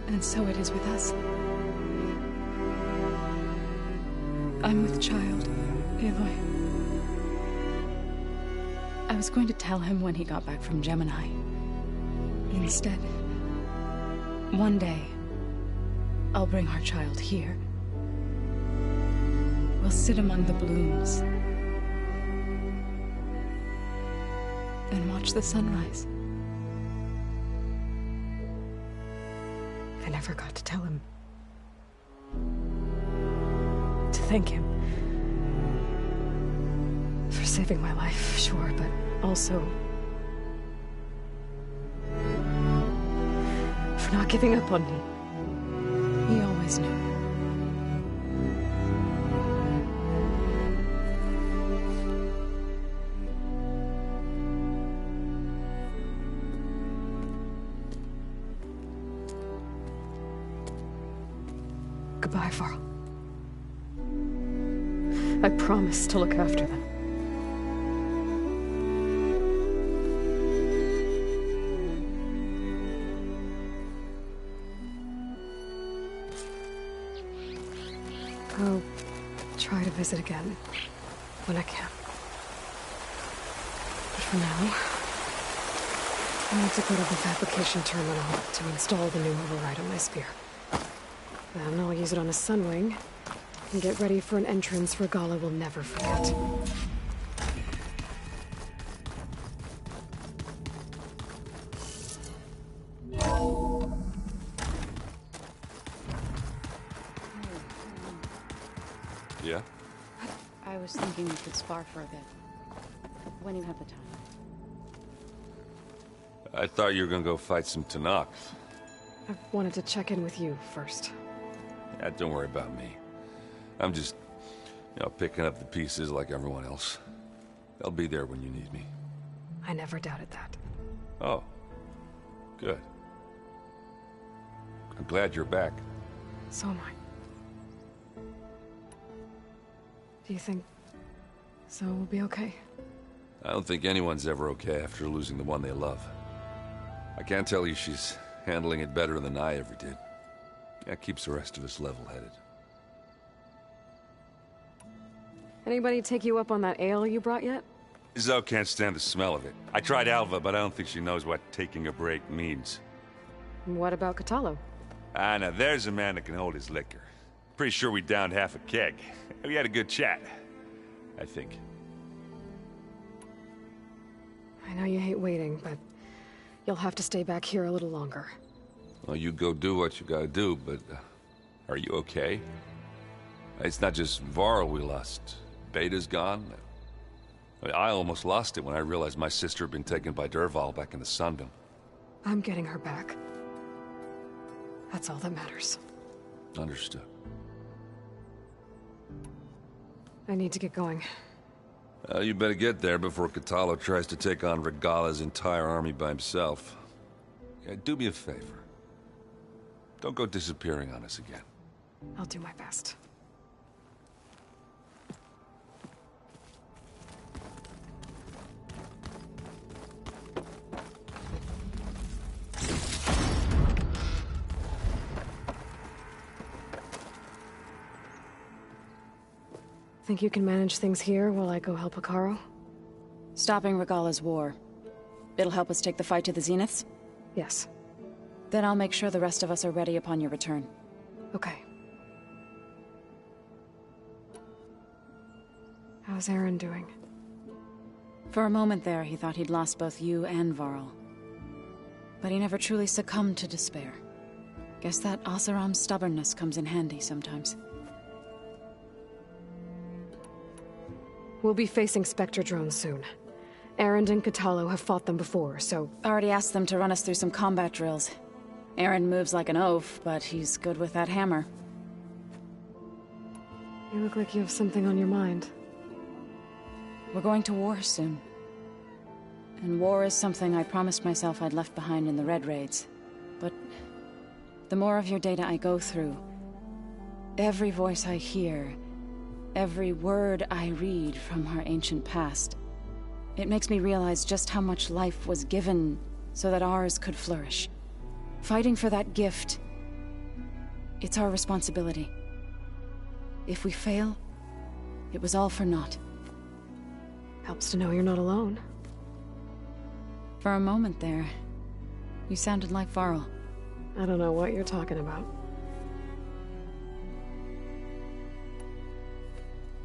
And so it is with us. I'm with child, Aloy. I was going to tell him when he got back from Gemini. Instead, one day, I'll bring our child here. We'll sit among the blooms and watch the sunrise. I never got to tell him. To thank him. For saving my life, sure, but also for not giving up on me. He always knew. Goodbye, Varl. I promise to look after them. I'll try to visit again when I can. But for now, I need to go to the fabrication terminal to install the new override on my spear. Then I'll use it on a sunwing and get ready for an entrance Regala will never forget. Yeah? I was thinking we could spar for a bit. When you have the time. I thought you were gonna go fight some Tanaks. I wanted to check in with you first. Yeah, don't worry about me. I'm just, picking up the pieces like everyone else. I'll be there when you need me. I never doubted that. Oh. Good. I'm glad you're back. So am I. Do you think Zoe will be okay? I don't think anyone's ever okay after losing the one they love. I can't tell you she's handling it better than I ever did. That keeps the rest of us level-headed. Anybody take you up on that ale you brought yet? Zoe can't stand the smell of it. I tried Alva, but I don't think she knows what taking a break means. What about Catalo? Ah, now there's a man that can hold his liquor. Pretty sure we downed half a keg. We had a good chat, I think. I know you hate waiting, but you'll have to stay back here a little longer. Well, you go do what you gotta do, but are you okay? It's not just Varl we lost. Beta's gone. I almost lost it when I realized my sister had been taken by Dervahl back in the Sunbeam. I'm getting her back. That's all that matters. Understood. I need to get going. You better get there before Catalo tries to take on Regala's entire army by himself. Yeah, do me a favor. Don't go disappearing on us again. I'll do my best. Think you can manage things here while I go help Hekarro? Stopping Regala's war. It'll help us take the fight to the Zeniths? Yes. Then I'll make sure the rest of us are ready upon your return. Okay. How's Aaron doing? For a moment there, he thought he'd lost both you and Varl. But he never truly succumbed to despair. Guess that Oseram's stubbornness comes in handy sometimes. We'll be facing Spectre drones soon. Aaron and Catalo have fought them before, so... Already asked them to run us through some combat drills. Aaron moves like an oaf, but he's good with that hammer. You look like you have something on your mind. We're going to war soon. And war is something I promised myself I'd left behind in the Red Raids. But the more of your data I go through, every voice I hear, every word I read from our ancient past, it makes me realize just how much life was given so that ours could flourish. Fighting for that gift, it's our responsibility. If we fail, it was all for naught. Helps to know you're not alone. For a moment there, you sounded like Varl. I don't know what you're talking about.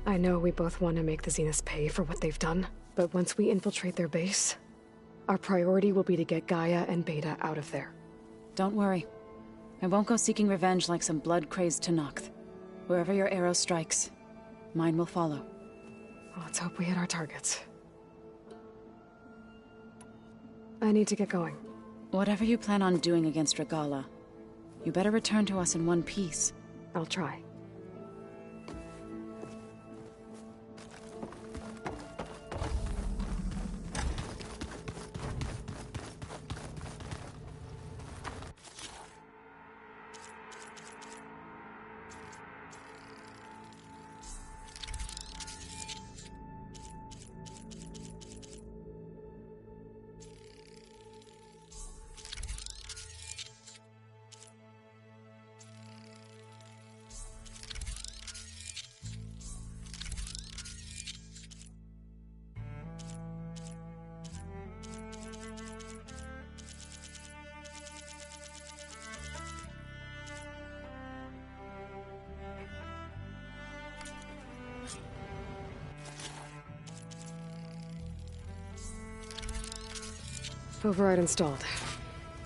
I know we both want to make the Zeniths pay for what they've done, but once we infiltrate their base, our priority will be to get Gaia and Beta out of there. Don't worry. I won't go seeking revenge like some blood-crazed Tenakth. Wherever your arrow strikes, mine will follow. Well, let's hope we hit our targets. I need to get going. Whatever you plan on doing against Regalla, you better return to us in one piece. I'll try. Override installed.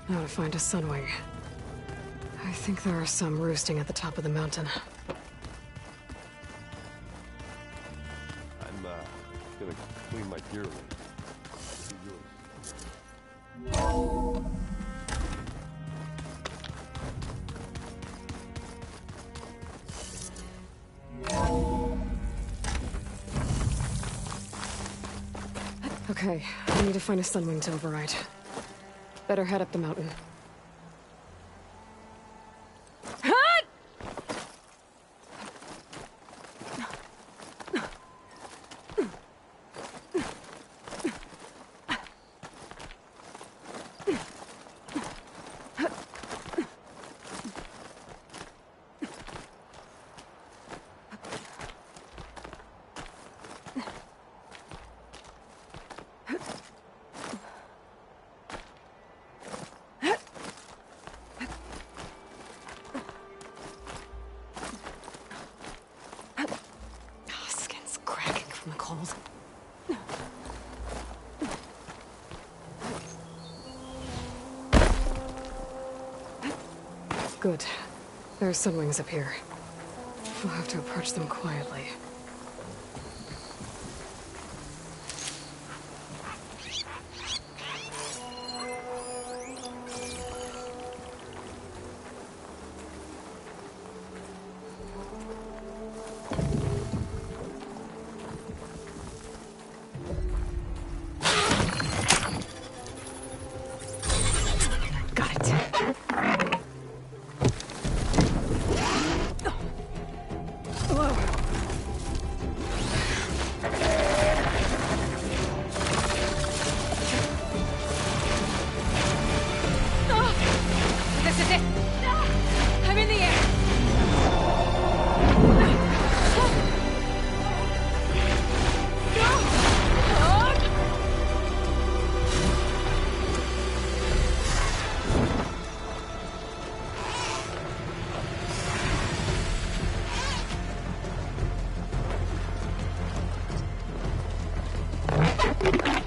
Now to find a Sunwing. I think there are some roosting at the top of the mountain. I'm gonna clean my gear later. Okay, I need to find a Sunwing to override. Better head up the mountain. Good. There are Sunwings up here. We'll have to approach them quietly.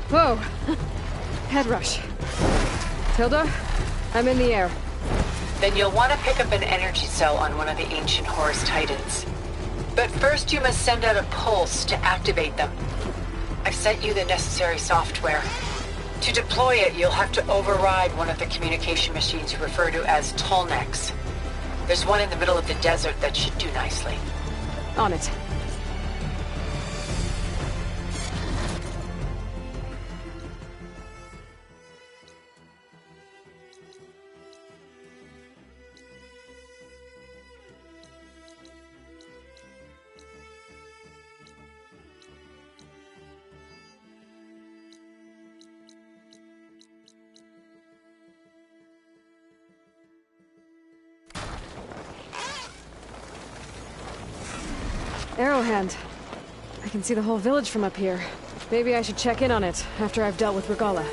Whoa! Head rush. Tilda, I'm in the air. Then you'll want to pick up an energy cell on one of the ancient Horus Titans. But first you must send out a pulse to activate them. I've sent you the necessary software. To deploy it, you'll have to override one of the communication machines you refer to as Tolnecs. There's one in the middle of the desert that should do nicely. On it. Arrowhand. I can see the whole village from up here. Maybe I should check in on it after I've dealt with Regala.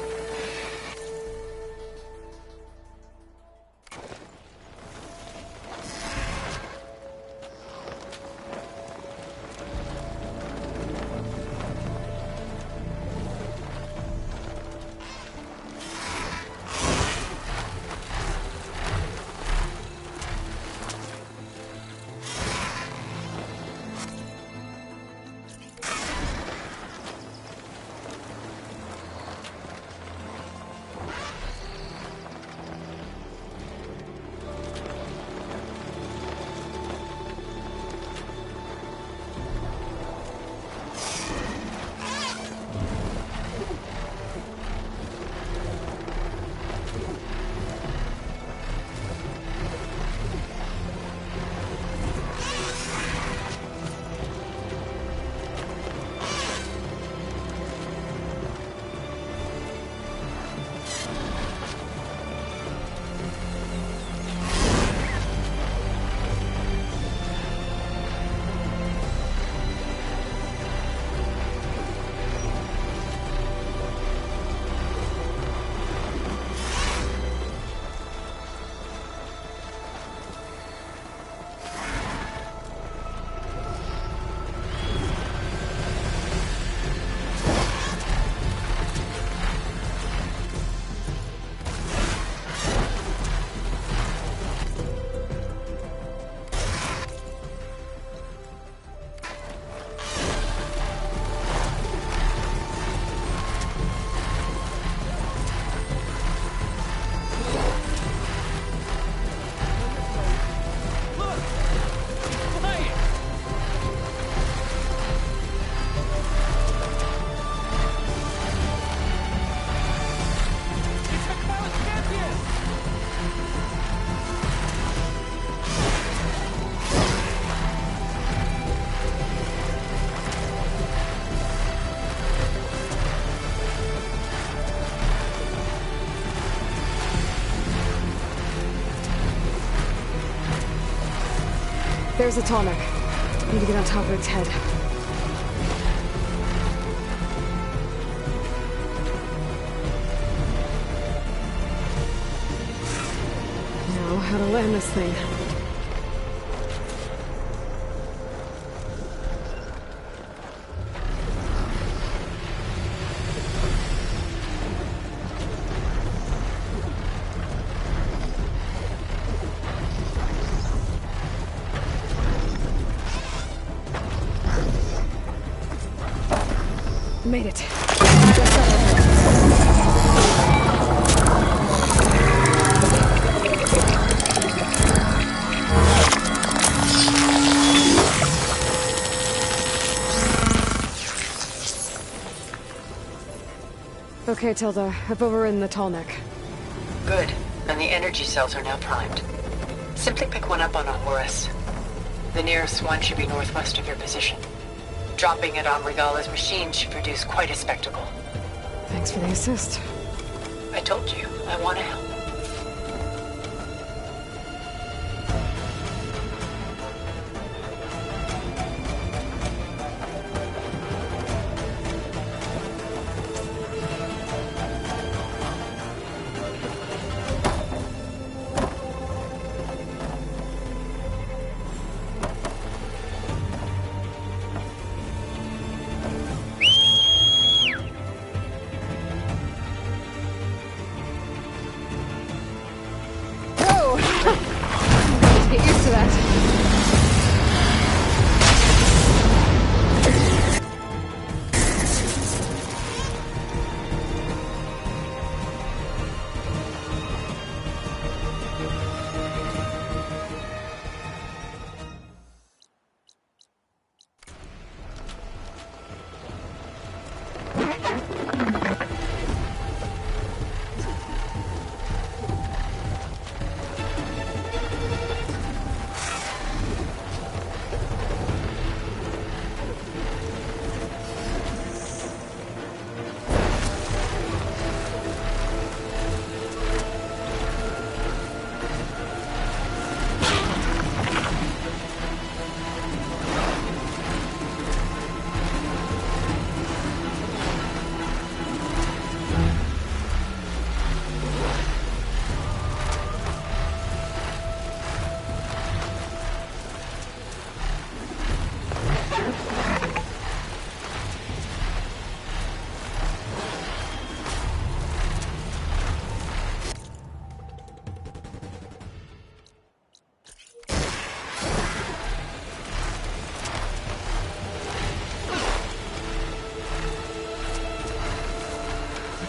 There's a tonic. Need to get on top of its head. Now, how to land this thing. Made it. Okay, Tilda. I've overridden the tall neck. Good. And the energy cells are now primed. Simply pick one up on Horus. The nearest one should be northwest of your position. Dropping it on Regala's machine should produce quite a spectacle. Thanks for the assist. I told you, I want to help.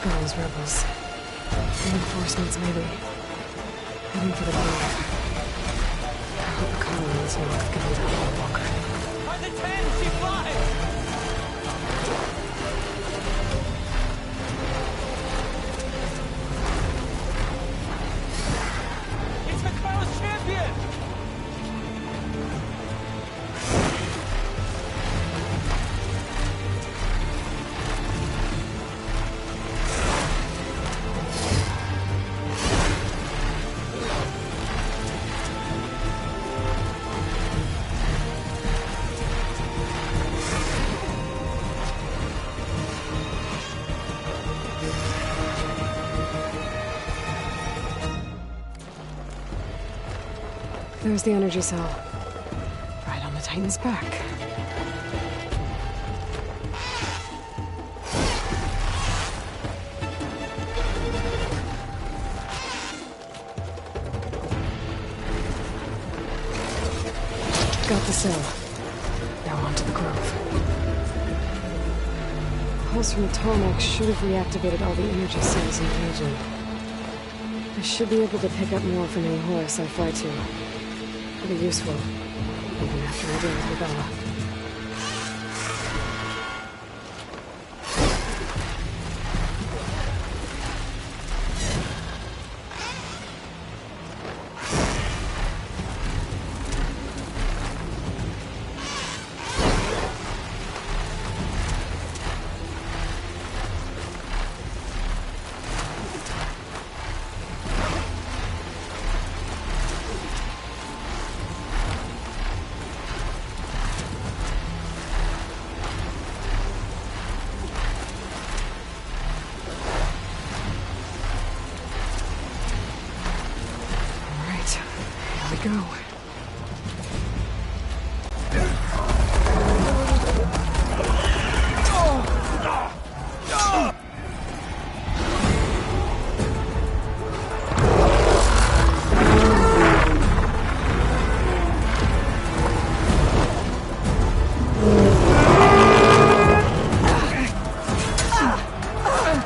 Those rebels. Reinforcements, maybe. Heading for the grove. I hope the colony is not getting that long walker. By the 10, she flies! It's the Colonel's champion! There's the energy cell. Right on the Titan's back. Got the cell. Now onto the grove. The pulse from the tarmac should have reactivated all the energy cells in the region. I should be able to pick up more from any horse I fly to. It'll be useful, even after I deal with Regala. Go.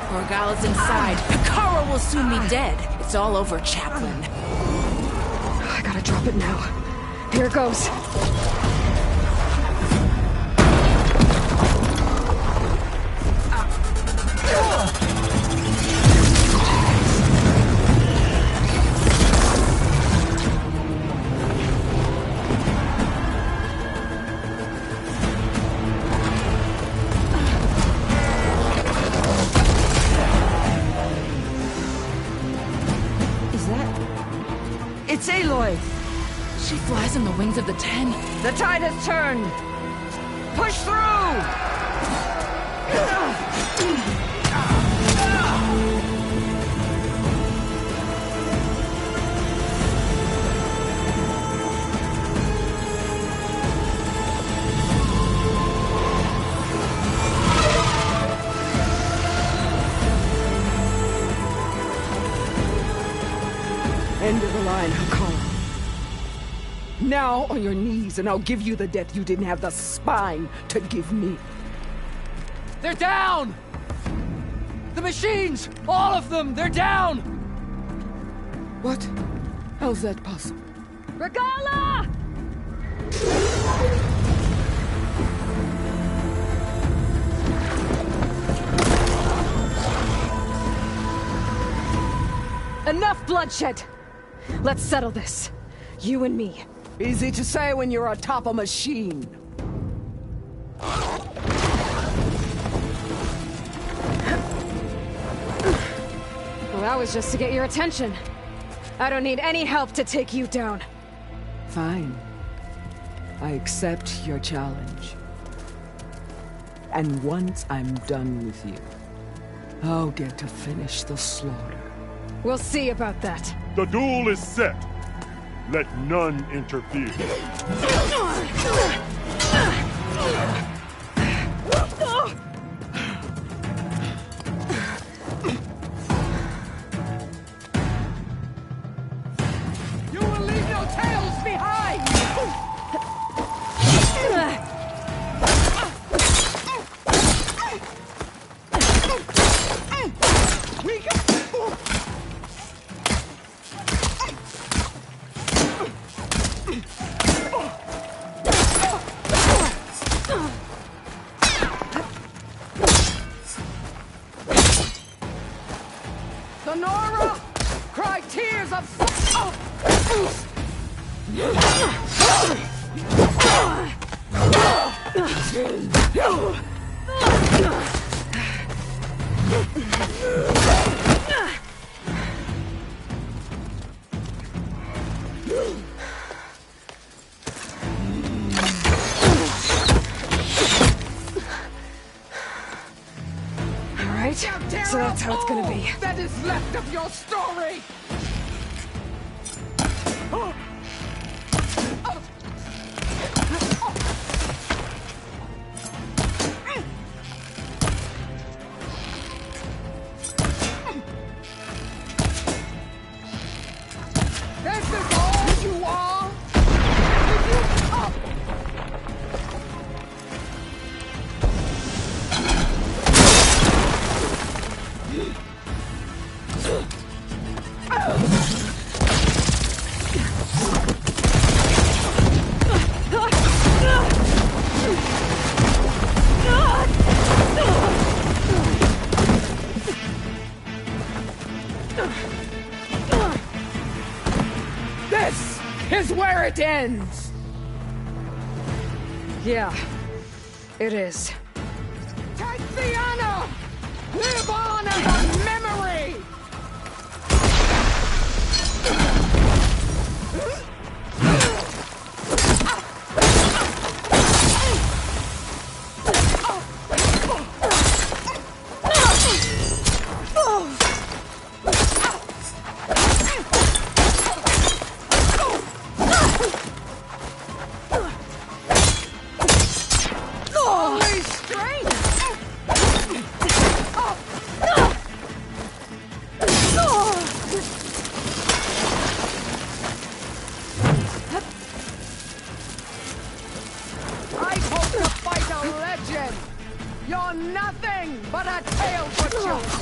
Regala's inside. Hikaru will soon be dead. It's all over, Chaplain. I gotta drop it now. Here goes. It's Aloy! She flies on the wings of the 10. The tide has turned! Push through! End of the line, Hikaru. Now on your knees, and I'll give you the death you didn't have the spine to give me. They're down! The machines! All of them! They're down! What? How's that possible? Regala! Enough bloodshed! Let's settle this. You and me. Easy to say when you're atop a machine. Well, that was just to get your attention. I don't need any help to take you down. Fine. I accept your challenge. And once I'm done with you, I'll get to finish the slaughter. We'll see about that. The duel is set. Let none interfere. You will leave no tails behind! Lenora! Cry tears of... Alright, so that's how it's gonna be. That is left of your story! This is all you are? This is where it ends! Yeah, it is. Tatiana! Live on as a memory! Holy strength! I hope to fight a legend! You're nothing but a tale for children!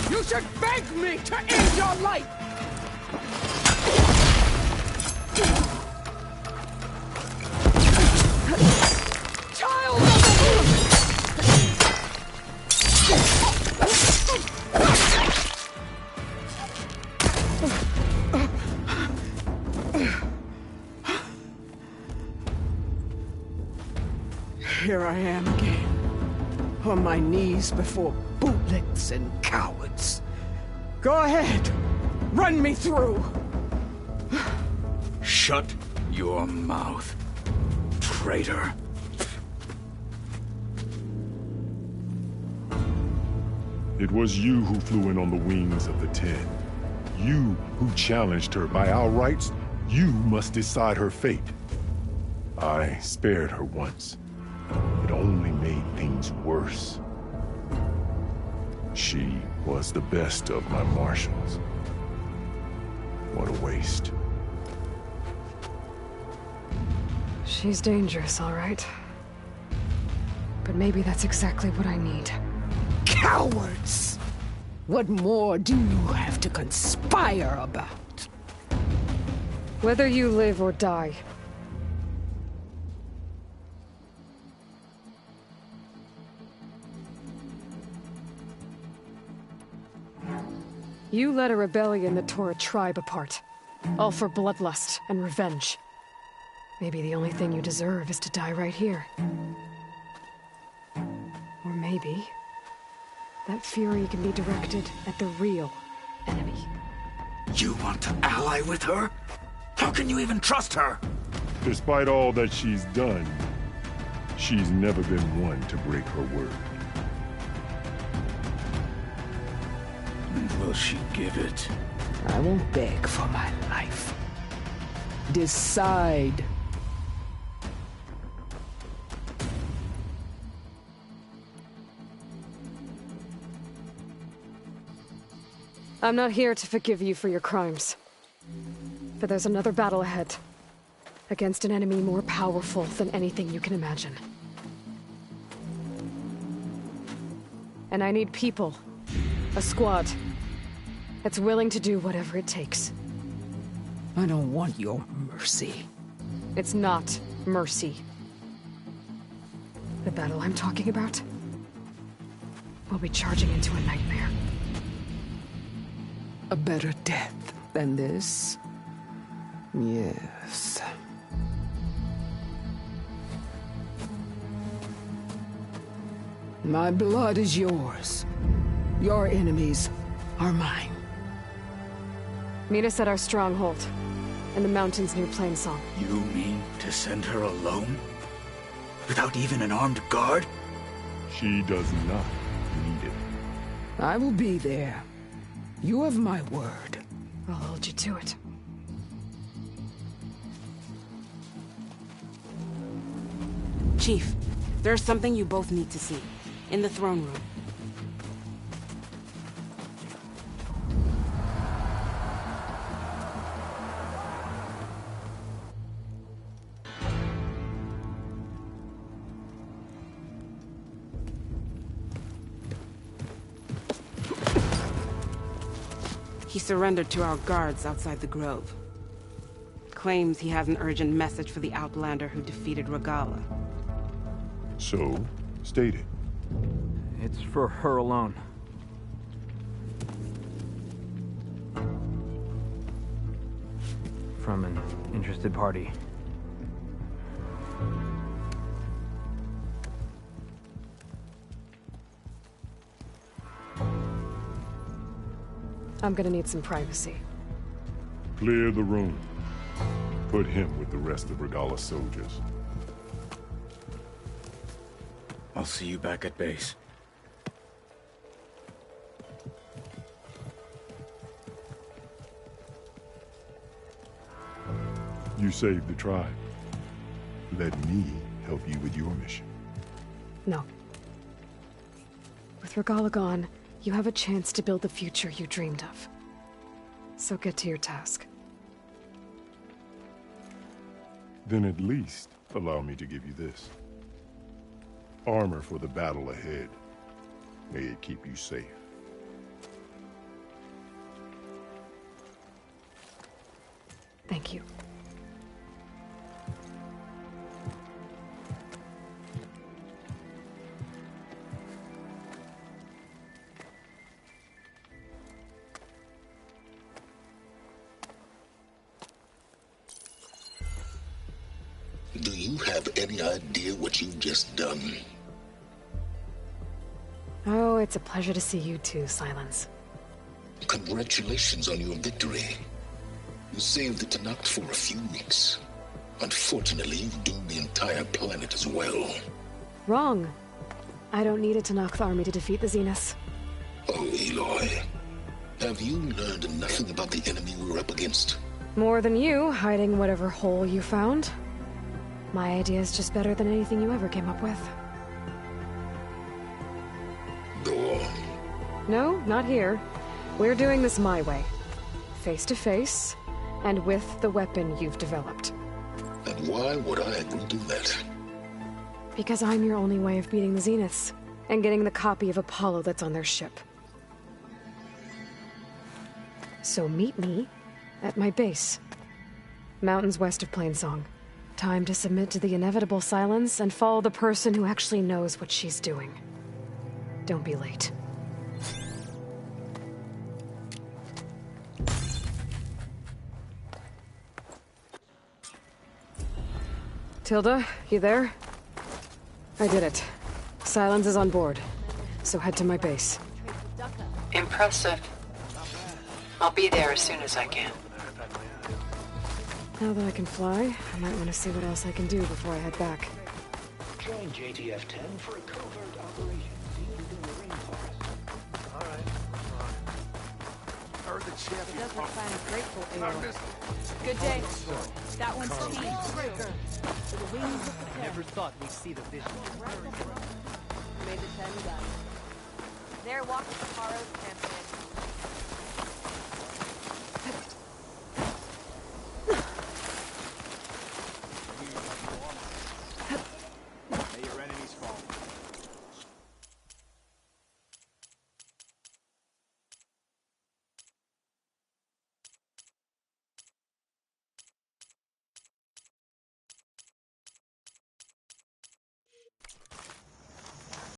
You should beg me to end your life! Child of the moon! Here I am again, on my knees before bootlicks and cowards. Go ahead, run me through. Shut your mouth, traitor. It was you who flew in on the wings of the 10. You who challenged her. By our rights, you must decide her fate. I spared her once. It only made things worse. She was the best of my marshals. What a waste. She's dangerous, all right. But maybe that's exactly what I need. Cowards! What more do you have to conspire about? Whether you live or die. You led a rebellion that tore a tribe apart. All for bloodlust and revenge. Maybe the only thing you deserve is to die right here. Or maybe that fury can be directed at the real enemy. You want to ally with her? How can you even trust her? Despite all that she's done, she's never been one to break her word. And will she give it? I won't beg for my life. Decide. I'm not here to forgive you for your crimes. But there's another battle ahead. Against an enemy more powerful than anything you can imagine. And I need people. A squad. That's willing to do whatever it takes. I don't want your mercy. It's not mercy. The battle I'm talking about will be charging into a nightmare. A better death than this? Yes. My blood is yours. Your enemies are mine. Meet us at our stronghold, in the mountains near Plainsong. You mean to send her alone? Without even an armed guard? She does not need it. I will be there. You have my word. I'll hold you to it. Chief, there's something you both need to see. In the throne room. He surrendered to our guards outside the grove. Claims he has an urgent message for the Outlander who defeated Regala. So, state it. It's for her alone. From an interested party. I'm gonna need some privacy. Clear the room. Put him with the rest of Regala's soldiers. I'll see you back at base. You saved the tribe. Let me help you with your mission. No. With Regala gone, you have a chance to build the future you dreamed of. So get to your task. Then at least allow me to give you this. Armor for the battle ahead. May it keep you safe. Thank you. Do you have any idea what you've just done? Oh, it's a pleasure to see you too, Silence. Congratulations on your victory. You saved the Tanakh for a few weeks. Unfortunately, you've doomed the entire planet as well. Wrong. I don't need a Tanakh army to defeat the Zeniths. Oh, Aloy. Have you learned nothing about the enemy we're up against? More than you, hiding whatever hole you found. My idea is just better than anything you ever came up with. Go on. No, not here. We're doing this my way. Face to face, and with the weapon you've developed. And why would I agree to that? Because I'm your only way of beating the Zeniths, and getting the copy of Apollo that's on their ship. So meet me at my base. Mountains west of Plainsong. Time to submit to the inevitable silence and follow the person who actually knows what she's doing. Don't be late. Tilda, you there? I did it. Silence is on board, so head to my base. Impressive. I'll be there as soon as I can. Now that I can fly, I might want to see what else I can do before I head back. Join JTF-10 for a covert operation. Alright. Heard the champ. It does look kind of grateful, Aloy. Good day. That one's cheap. I never thought we'd see the vision. Made the 10 guys. They're walking tomorrow's campaign.